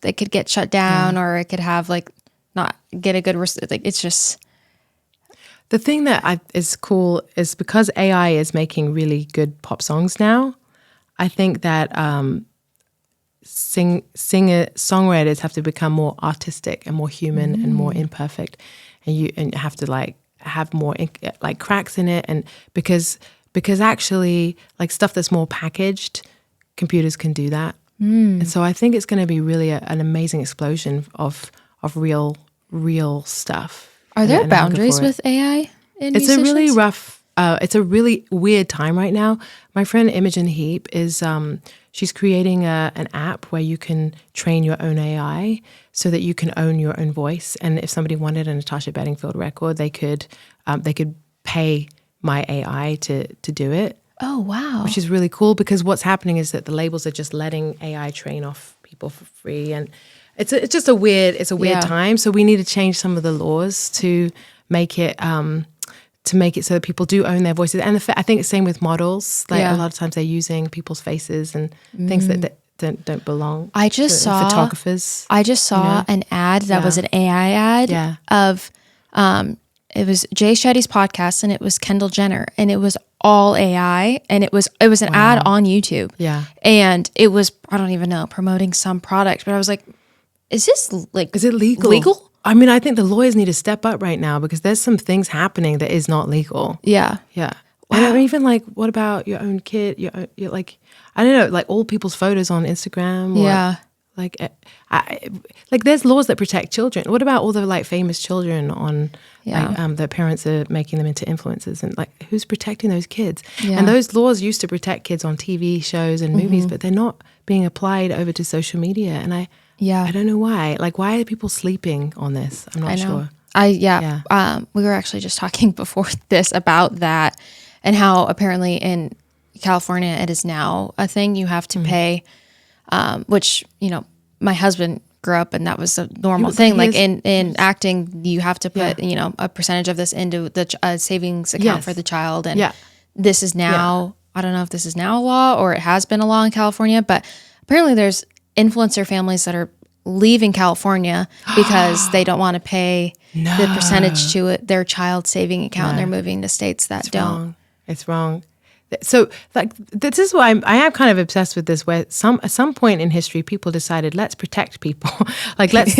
they could get shut down or it could have like not get a good, like it's just. The thing that is cool is because AI is making really good pop songs now, I think that singer-songwriters have to become more artistic and more human and more imperfect, and you have to like have more like cracks in it, and because actually like stuff that's more packaged, computers can do that, and so I think it's going to be really an amazing explosion of real stuff. Are there boundaries with AI in musicians? It's a really rough, it's a really weird time right now. My friend Imogen Heap is, she's creating an app where you can train your own AI so that you can own your own voice. And if somebody wanted a Natasha Bedingfield record, they could pay my AI to do it. Oh, wow. Which is really cool, because what's happening is that the labels are just letting AI train off people for free, and it's just a weird time. So we need to change some of the laws to make it so that people do own their voices. And I think it's same with models. Like a lot of times they're using people's faces and things that don't belong. I just saw photographers. I just saw an ad that was an AI ad of it was Jay Shetty's podcast, and it was Kendall Jenner, and it was all AI, and it was an ad on YouTube. Yeah. And it was, I don't even know, promoting some product, but I was like, is it legal? I mean, I think the lawyers need to step up right now, because there's some things happening that is not legal. Yeah. Yeah. And even like, what about your own kid? Your like, I don't know, like all people's photos on Instagram. Or, Yeah. Like, like there's laws that protect children. What about all the like famous children on, like, their parents are making them into influencers, and like who's protecting those kids? Yeah. And those laws used to protect kids on TV shows and movies, but they're not being applied over to social media. And I don't know why. Like, why are people sleeping on this? I'm not sure. We were actually just talking before this about that, and how apparently in California it is now a thing. You have to pay, which, you know, my husband grew up and that was a normal thing. Like in acting, you have to put, you know, a percentage of this into the savings account for the child. And this is now, I don't know if this is now a law or it has been a law in California, but apparently there's influencer families that are leaving California because they don't want to pay the percentage to their child saving account. And they're moving to states that don't. It's wrong. So, like, this is why I am kind of obsessed with this. Where at some point in history, people decided, let's protect people. Like, let's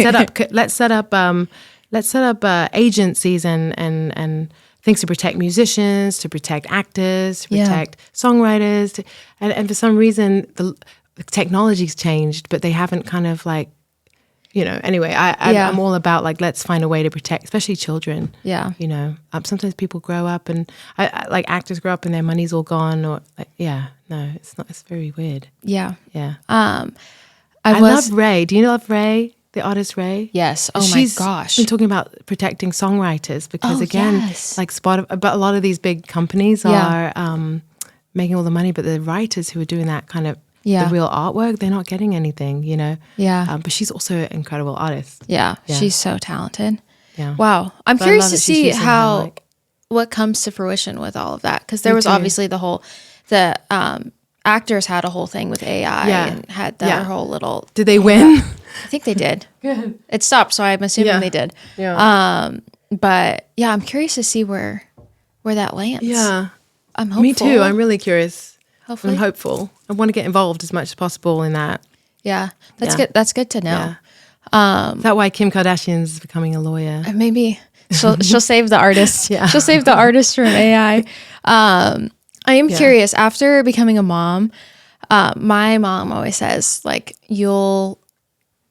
set up agencies and things to protect musicians, to protect actors, to protect songwriters, and for some reason the technology's changed, but they haven't kind of like. You know, anyway, I'm all about like, let's find a way to protect, especially children. Yeah. You know, sometimes people grow up and like actors grow up and their money's all gone or it's not, it's very weird. Yeah. Yeah. I love Ray. Do you love Ray, the artist Ray? Yes. Oh my gosh. She's been talking about protecting songwriters because like but a lot of these big companies are making all the money, but the writers who are doing that kind of, the real artwork, they're not getting anything, you know? Yeah. But she's also an incredible artist. Yeah. She's so talented. Yeah. Wow. I'm curious to see what comes to fruition with all of that. Because there was obviously the actors had a whole thing with AI and had their whole little... Did they win? I think they did. Good. It stopped, so I'm assuming they did. Yeah. But yeah, I'm curious to see where that lands. Yeah. I'm hopeful. Me too. I'm really curious. Hopefully. I'm hopeful. I want to get involved as much as possible in that. Yeah, that's good. That's good to know. Yeah. Is that why Kim Kardashian's becoming a lawyer? Maybe she'll save the artist. She'll save the artist from AI. I am curious. After becoming a mom, my mom always says like you'll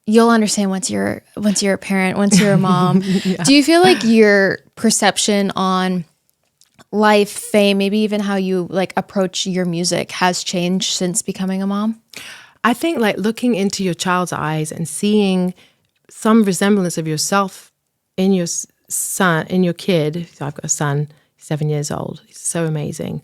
understand once you're a parent, once you're a mom. Do you feel like your perception on life, fame, maybe even how you like approach your music has changed since becoming a mom? I think like looking into your child's eyes and seeing some resemblance of yourself in your son, in your kid. So I've got a son, 7 years old. He's so amazing.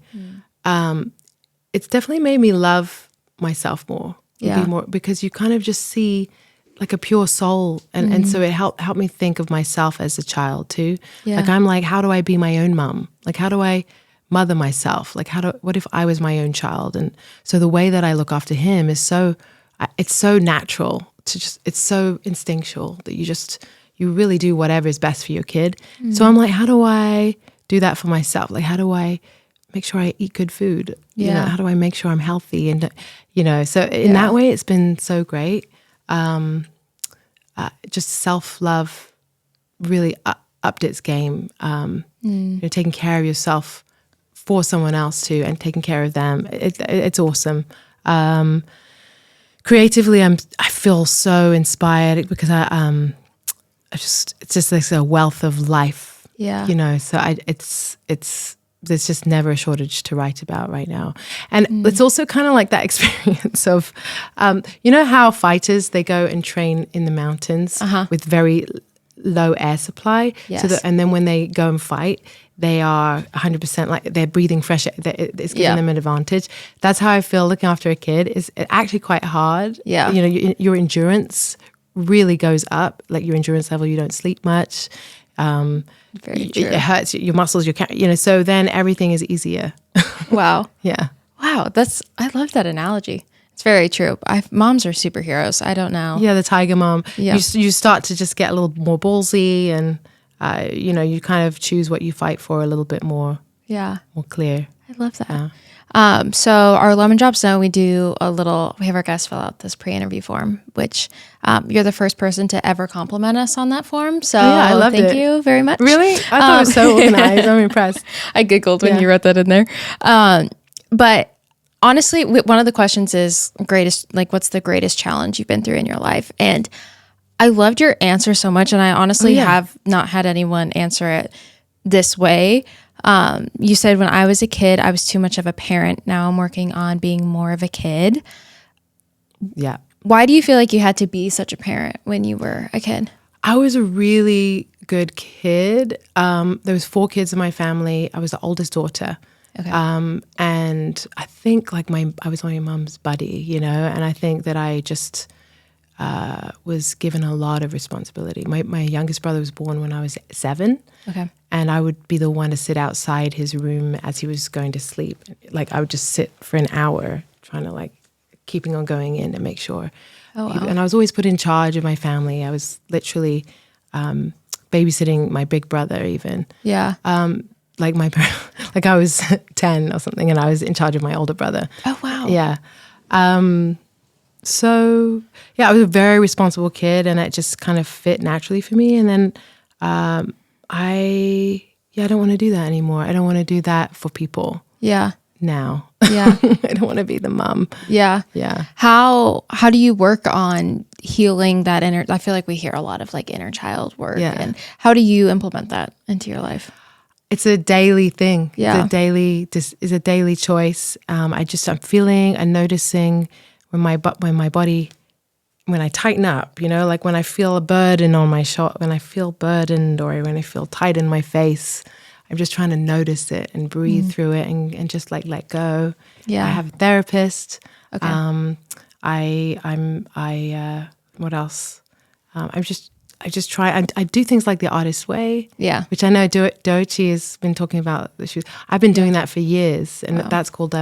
It's definitely made me love myself more. Be more, because you kind of just see like a pure soul. And so it helped me think of myself as a child too. Yeah. Like I'm like, how do I be my own mom? Like how do I mother myself? Like what if I was my own child? And so the way that I look after him is it's so natural to just, it's so instinctual that you really do whatever is best for your kid. So I'm like, how do I do that for myself? Like how do I make sure I eat good food? You know, how do I make sure I'm healthy? And, you know, so in that way, it's been so great. Just self-love really upped its game. You know, taking care of yourself for someone else too, and taking care of them. It's awesome. Creatively, I feel so inspired because it's just like a wealth of life. Yeah, you know. So there's just never a shortage to write about right now. And it's also kind of like that experience of, you know how fighters, they go and train in the mountains with very low air supply? Yes. And then when they go and fight, they are 100% like they're breathing fresh air. It's giving them an advantage. That's how I feel looking after a kid. It's actually quite hard. Yeah. You know, your endurance really goes up, like your endurance level, you don't sleep much. Very true. It hurts your muscles, you know, so then everything is easier. Wow. Yeah. Wow. I love that analogy. It's very true. Moms are superheroes. I don't know. Yeah, the tiger mom. Yeah. You start to just get a little more ballsy and, you know, you kind of choose what you fight for a little bit more. Yeah. More clear. I love that. So our Lemon Drop Zone, we have our guests fill out this pre-interview form, which you're the first person to ever compliment us on that form. So I loved thank it. you very much. Really? I thought it was so organized. I'm impressed. I giggled when you wrote that in there. But honestly, one of the questions is what's the greatest challenge you've been through in your life? And I loved your answer so much. And I honestly have not had anyone answer it this way. You said, when I was a kid, I was too much of a parent. Now I'm working on being more of a kid. Yeah. Why do you feel like you had to be such a parent when you were a kid? I was a really good kid. There was 4 kids in my family. I was the oldest daughter. Okay. And I think I was my mum's buddy, and I think that I just was given a lot of responsibility. My youngest brother was born when I was 7. Okay. And I would be the one to sit outside his room as he was going to sleep. I would just sit for an hour trying to keeping on going in to make sure. Oh, wow. And I was always put in charge of my family. I was literally babysitting my big brother even. Yeah. I was 10 or something and I was in charge of my older brother. Oh, wow. Yeah. So I was a very responsible kid and it just kind of fit naturally for me. And then I don't want to do that anymore. I don't want to do that for people. Yeah. Now. Yeah. I don't want to be the mom. Yeah. Yeah. How do you work on healing that I feel like we hear a lot of inner child work. Yeah. And how do you implement that into your life? It's a daily thing. Yeah. It's a daily choice. I'm noticing when my body, when I tighten up, when I feel a burden on my shoulder, when I feel burdened or when I feel tight in my face, I'm just trying to notice it and breathe through it and just let go. Yeah. I have a therapist. Okay. What else? I just try. I do things like the artist's way. Yeah. Which I know Doichi has been talking about. I've been doing that for years, and that's called.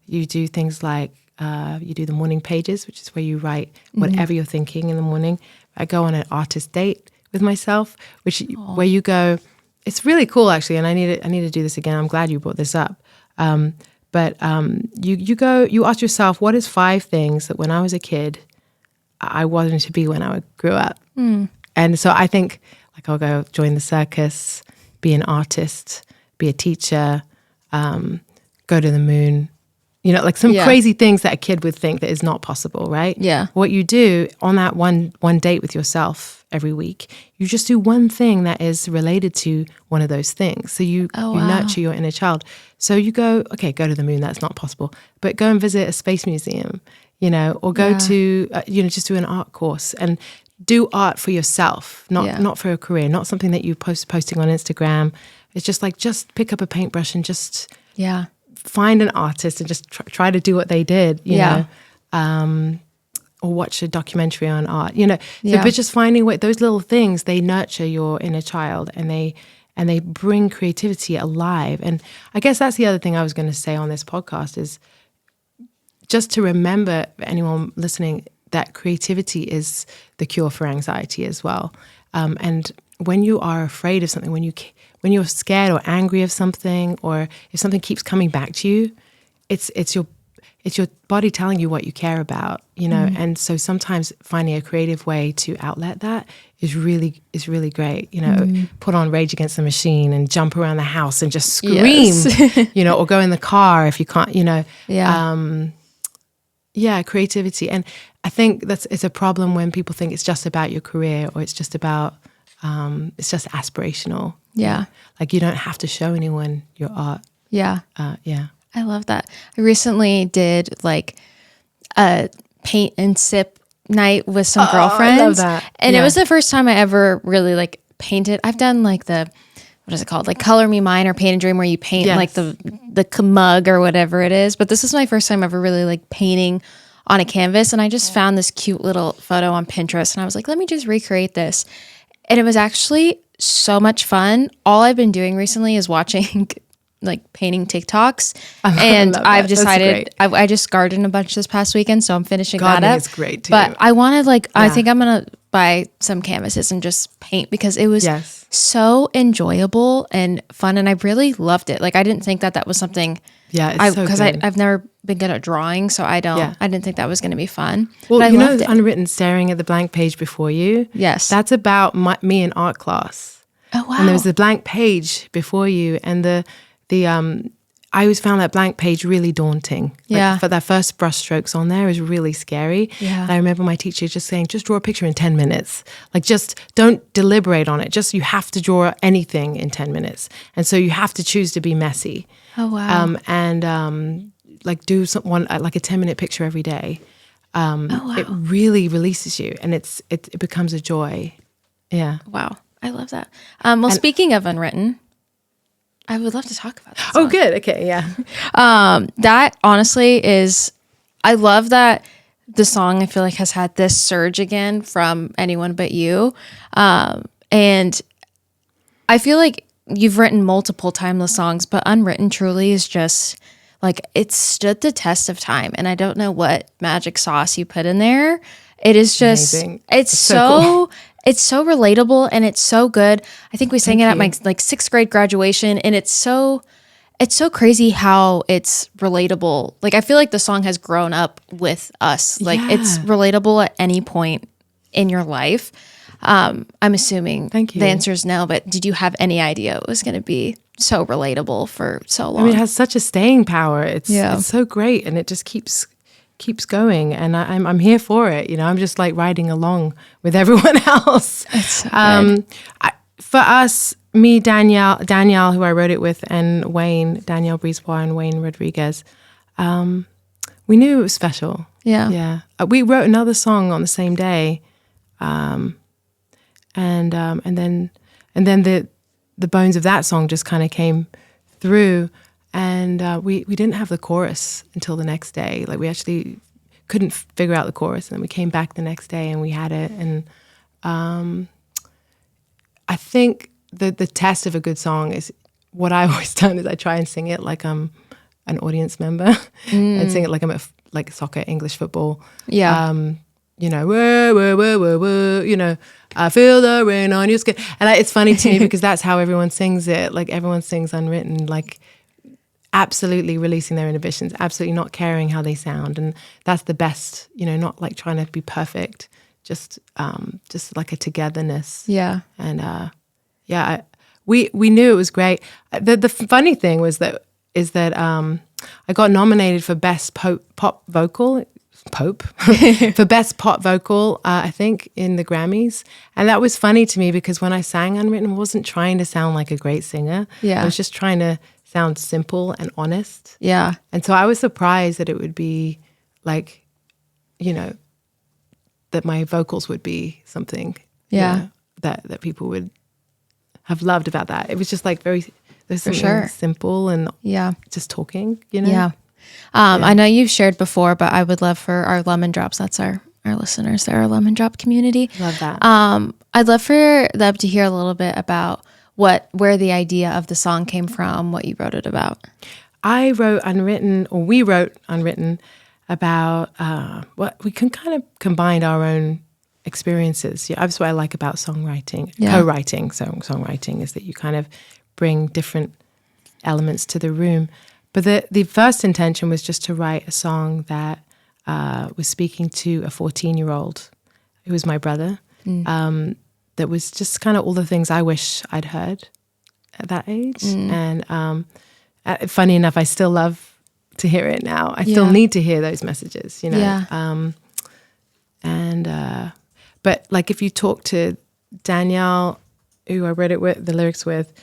You do things like you do the morning pages, which is where you write whatever you're thinking in the morning. I go on an artist date with myself, where you go. It's really cool, actually, and I need to do this again. I'm glad you brought this up. But you ask yourself, what is 5 things that when I was a kid, I wanted to be when I grew up? And so I think I'll go join the circus, be an artist, be a teacher, go to the moon, some crazy things that a kid would think that is not possible, right? Yeah. What you do on that one date with yourself every week, you just do one thing that is related to one of those things. So you nurture your inner child. So you go to the moon, that's not possible. But go and visit a space museum, or go to, just do an art course and do art for yourself, not for a career, not something that you posting on Instagram. It's just just pick up a paintbrush and just find an artist and just try to do what they did, you know, or watch a documentary on art, So, but just finding those little things, they nurture your inner child and they bring creativity alive. And I guess that's the other thing I was going to say on this podcast is just to remember, for anyone listening, that creativity is the cure for anxiety as well. And when you are afraid of something, when you're scared or angry of something, or if something keeps coming back to you, it's your body telling you what you care about, And so sometimes finding a creative way to outlet that is really great. Put on Rage Against the Machine and jump around the house and just scream, or go in the car if you can't, creativity. And I think it's a problem when people think it's just about your career or it's just about, it's just aspirational. Yeah. You don't have to show anyone your art. Yeah. Yeah. I love that. I recently did a paint and sip night with some girlfriends. I love that. And it was the first time I ever really painted. I've done what is it called? Color Me Mine or Paint and Dream, where you paint the mug or whatever it is. But this is my first time ever really painting on a canvas. And I just found this cute little photo on Pinterest and I was like, let me just recreate this. And it was actually so much fun. All I've been doing recently is watching painting TikToks. And I've decided I just gardened a bunch this past weekend, so I'm finishing Gardening that up. Is great too. But I want to I think I'm going to buy some canvases and just paint because it was so enjoyable and fun and I really loved it. I didn't think that was something Yeah, it's so Because good. I've never been good at drawing, so I Yeah. didn't think that was going to be fun. Well, but I you know, loved it. Unwritten, staring at the blank page before you. Yes. That's about me in art class. Oh wow. And there was a blank page before you, and I always found that blank page really daunting. Yeah. For that first brush strokes on there is really scary. Yeah. And I remember my teacher just saying, just draw a picture in 10 minutes. Like, just don't deliberate on it. Just, you have to draw anything in 10 minutes. And so you have to choose to be messy. Oh wow. Like do like a 10-minute picture every day. Oh wow. It really releases you, and it becomes a joy. Yeah. Wow. I love that. Well, speaking of Unwritten, I would love to talk about that song. Oh, good. Okay. Yeah. That honestly I love that the song, I feel like, has had this surge again from Anyone But You. And I feel like you've written multiple timeless songs, but Unwritten truly is just like, it stood the test of time. And I don't know what magic sauce you put in there. It is just, Amazing. it's so so cool. it's so relatable and it's so good. I think we sang it at my you. like 6th grade graduation, and it's so crazy how it's relatable. Like, I feel like the song has grown up with us. Like, it's Yeah. relatable at any point in your life. I'm assuming Thank you. the answer is no, but did you have any idea it was going to be so relatable for so long? I mean, it has such a staying power. It's Yeah. it's so great, and it just keeps going. And I'm here for it. You know, I'm just like riding along with everyone else. It's so good. For us, me, Danielle, who I wrote it with, and Danielle Brisebois and Wayne Rodriguez, we knew it was special. Yeah. Yeah. We wrote another song on the same day, and then the bones of that song just kind of came through, and we didn't have the chorus until the next day. Like, we actually couldn't figure out the chorus, and then we came back the next day and we had it. And I think the test of a good song is, what I've always done is I try and sing it like I'm an audience member, and sing it like I'm at like soccer, English football. Yeah. You know, whoa, whoa, whoa, whoa, whoa, you know, I feel the rain on your skin. And it's funny to me because that's how everyone sings it. Like, everyone sings Unwritten, like absolutely releasing their inhibitions, absolutely not caring how they sound. And that's the best, you know, not like trying to be perfect, just like a togetherness. Yeah. And we knew it was great. The funny thing is that I got nominated for best pop vocal. For best pop vocal, I think, in the Grammys. And that was funny to me because when I sang Unwritten, I wasn't trying to sound like a great singer. Yeah. I was just trying to sound simple and honest. Yeah. And so I was surprised that it would be like, you know, that my vocals would be something, Yeah. you know, that people would have loved about that. It was just like there's something sure. simple and Yeah. just talking, you know? Yeah. I know you've shared before, but I would love for our lemon drops. That's our listeners. They're our lemon drop community. Love that. I'd love for them to hear a little bit about where the idea of the song came from, what you wrote it about. We wrote Unwritten about what we can kind of combine our own experiences. Yeah, that's what I like about songwriting, co-writing. So songwriting is that you kind of bring different elements to the room. But the first intention was just to write a song that was speaking to a 14-year-old who was my brother. That was just kind of all the things I wish I'd heard at that age. And funny enough, I still love to hear it now. I still need to hear those messages, you know. Yeah. But like, if you talk to Danielle, who I wrote it with, the lyrics with,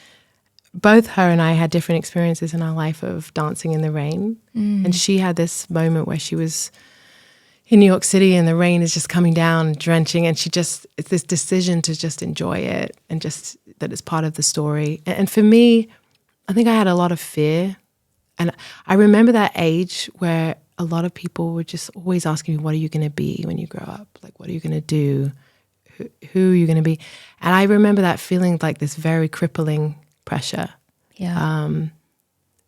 both her and I had different experiences in our life of dancing in the rain. And she had this moment where she was in New York City and the rain is just coming down and drenching, and it's this decision to just enjoy it and just that it's part of the story. And for me, I think I had a lot of fear. And I remember that age where a lot of people were just always asking me, what are you going to be when you grow up? Like, what are you going to do? Who are you going to be? And I remember that feeling like this very crippling pressure. Yeah.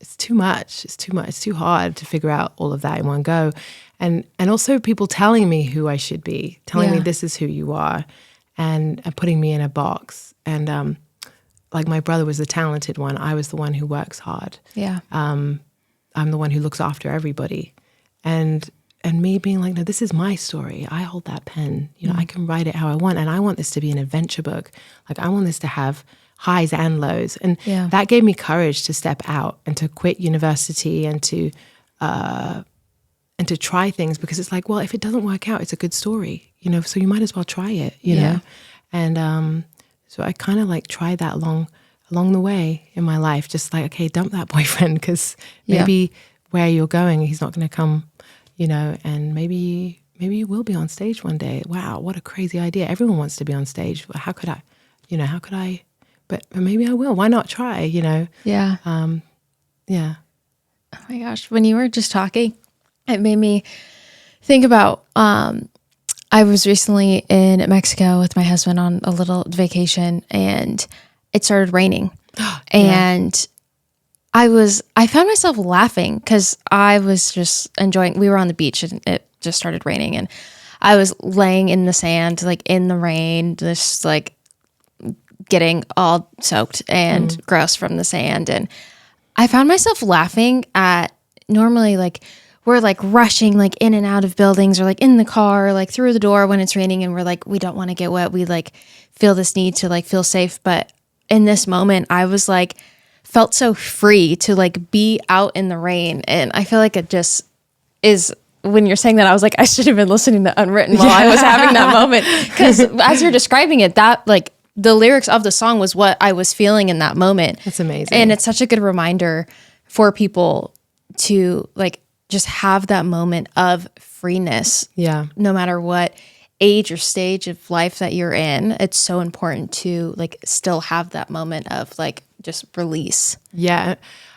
It's too much. It's too much. It's too hard to figure out all of that in one go. And also people telling me who I should be, telling me this is who you are, and putting me in a box. And like, my brother was the talented one. I was the one who works hard. Yeah. I'm the one who looks after everybody. And me being like, no, this is my story. I hold that pen. You know, I can write it how I want. And I want this to be an adventure book. Like, I want this to have highs and lows. And that gave me courage to step out and to quit university and to try things, because it's like, well, if it doesn't work out, it's a good story, you know, so you might as well try it, you know? And so I kind of like tried that along the way in my life, just like, okay, dump that boyfriend, because maybe where you're going, he's not going to come, you know, and maybe you will be on stage one day. Wow, what a crazy idea. Everyone wants to be on stage. How could I, but maybe I will. Why not try, you know? Yeah. Yeah. Oh my gosh. When you were just talking, it made me think about, I was recently in Mexico with my husband on a little vacation, and it started raining. And I found myself laughing because I was just enjoying, we were on the beach and it just started raining, and I was laying in the sand, like in the rain, just like getting all soaked and gross from the sand. And I found myself laughing at, normally like we're like rushing like in and out of buildings, or like in the car, like through the door when it's raining, and we're like, we don't want to get wet. We like feel this need to like feel safe. But in this moment, I was like, felt so free to like be out in the rain. And I feel like it just is, when you're saying that, I was like, I should have been listening to Unwritten while I was having that moment. Because as you're describing it, that like the lyrics of the song was what I was feeling in that moment. That's amazing. And it's such a good reminder for people to like just have that moment of freeness. Yeah. No matter what age or stage of life that you're in, it's so important to like still have that moment of like just release. Yeah.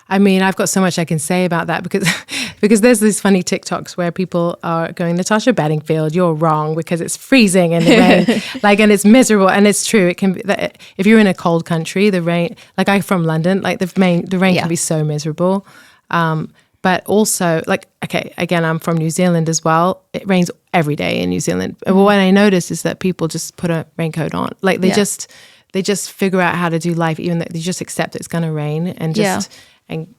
I mean, I've got so much I can say about that, because there's these funny TikToks where people are going, Natasha Bedingfield, you're wrong because it's freezing in the rain, like, and it's miserable. And it's true. It can be that if you're in a cold country, the rain, like I'm from London, like the rain can be so miserable. But also, like, okay, again, I'm from New Zealand as well. It rains every day in New Zealand. But what I noticed is that people just put a raincoat on. Like they just figure out how to do life, even though they just accept it's going to rain, and just and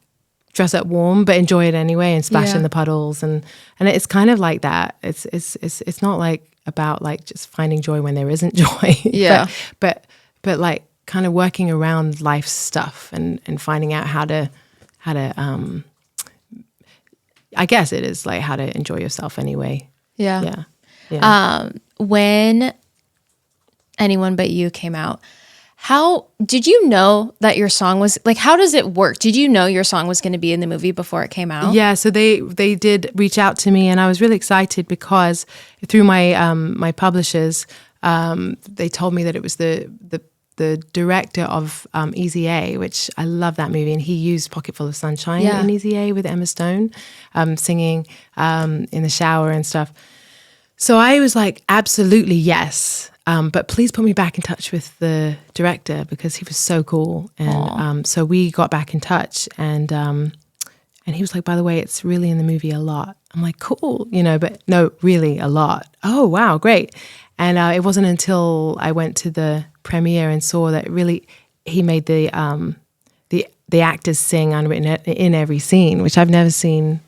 dress up warm, but enjoy it anyway, and splash in the puddles. And it's kind of like that. It's not like about like just finding joy when there isn't joy. Yeah. but like kind of working around life stuff and finding out how to I guess it is like how to enjoy yourself anyway. Yeah. Yeah. When Anyone But You came out, how did you know that your song was like, how does it work? Did you know your song was going to be in the movie before it came out? Yeah. So they did reach out to me, and I was really excited because through my my publishers, they told me that it was the director of Easy A, which I love that movie, and he used Pocketful of Sunshine in Easy A with Emma Stone, singing in the shower and stuff. So I was like, absolutely yes, but please put me back in touch with the director, because he was so cool. And so we got back in touch, and he was like, by the way, it's really in the movie a lot. I'm like, cool, you know, but no, really a lot. Oh, wow, great. And it wasn't until I went to the premiere and saw that really he made the actors sing Unwritten in every scene, which I've never seen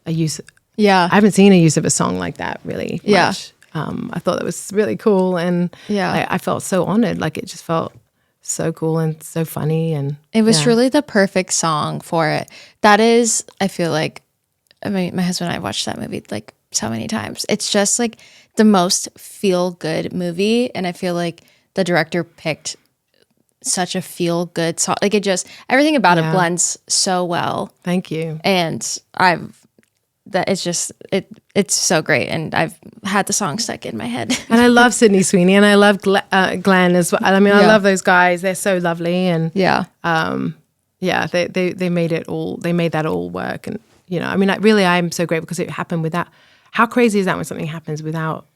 a use. I haven't seen a use of a song like that really much. I thought that was really cool, and I felt so honored. Like it just felt so cool and so funny, and it was really the perfect song for it. That is, I feel like, I mean, my husband and I watched that movie like so many times. It's just like the most feel-good movie, and I feel like the director picked such a feel-good song. Like it just, everything about it blends so well. Thank you. And it's so great, and I've had the song stuck in my head. And I love Sydney Sweeney, and I love Glenn as well. I mean, I love those guys. They're so lovely, and they made it all. They made that all work, and you know, I mean, I'm so grateful because it happened without. How crazy is that when something happens without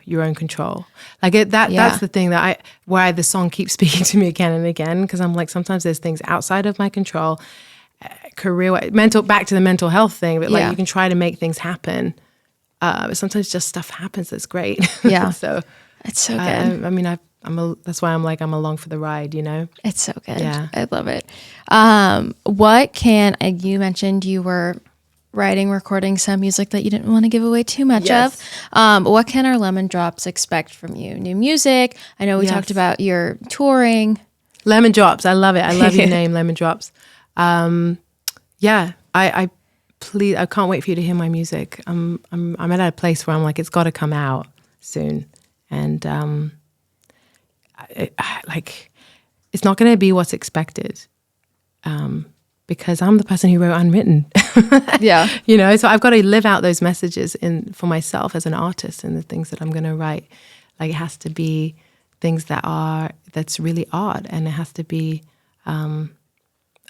your own control? Like that's the thing why the song keeps speaking to me again and again, because I'm like, sometimes there's things outside of my control, back to the mental health thing, but like you can try to make things happen, but sometimes just stuff happens that's great. Yeah. So it's so good. I mean, that's why I'm like, I'm along for the ride, you know? It's so good. Yeah. I love it. You mentioned you were writing, recording some music that you didn't want to give away too much Yes. of. What can our Lemon Drops expect from you? New music? I know we talked about your touring. Lemon Drops. I love it. I love your name, Lemon Drops. Yeah, I please, I can't wait for you to hear my music. I'm at a place where I'm like, it's got to come out soon. And it's not going to be what's expected, because I'm the person who wrote Unwritten. Yeah. You know, so I've got to live out those messages for myself as an artist, and the things that I'm going to write. Like, it has to be things that's really art, and it has to be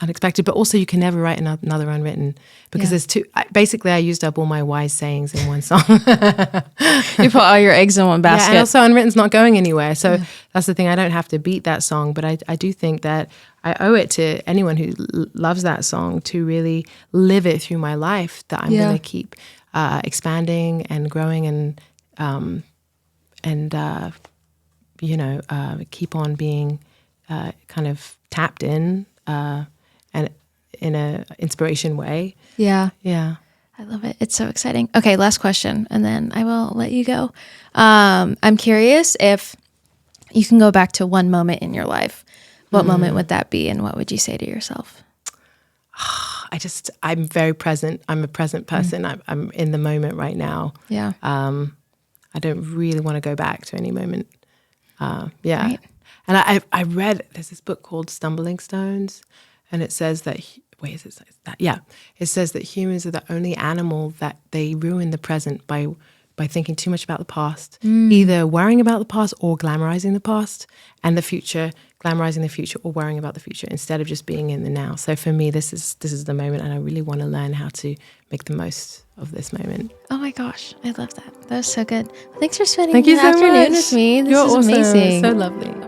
unexpected. But also, you can never write another Unwritten, because there's two. Basically, I used up all my wise sayings in one song. You put all your eggs in one basket. Yeah, and also Unwritten's not going anywhere. So that's the thing. I don't have to beat that song, but I do think that I owe it to anyone who loves that song to really live it through my life, that I'm going to keep expanding and growing and keep on being kind of tapped in and in a inspiration way. Yeah. Yeah. I love it. It's so exciting. Okay, last question, and then I will let you go. I'm curious if you can go back to one moment in your life. What moment would that be, and what would you say to yourself? I'm very present. I'm a present person. I'm in the moment right now. Yeah. I don't really want to go back to any moment. Yeah. Right. And I read, there's this book called Stumbling Stones, and it says that, it says that humans are the only animal that they ruin the present by thinking too much about the past, either worrying about the past or glamorizing the past, and the future, glamorizing the future or worrying about the future, instead of just being in the now. So for me, this is the moment, and I really want to learn how to make the most of this moment. Oh my gosh, I love that. That was so good. Thanks for spending Thank the you so afternoon much with me. This You're is awesome. amazing. So lovely.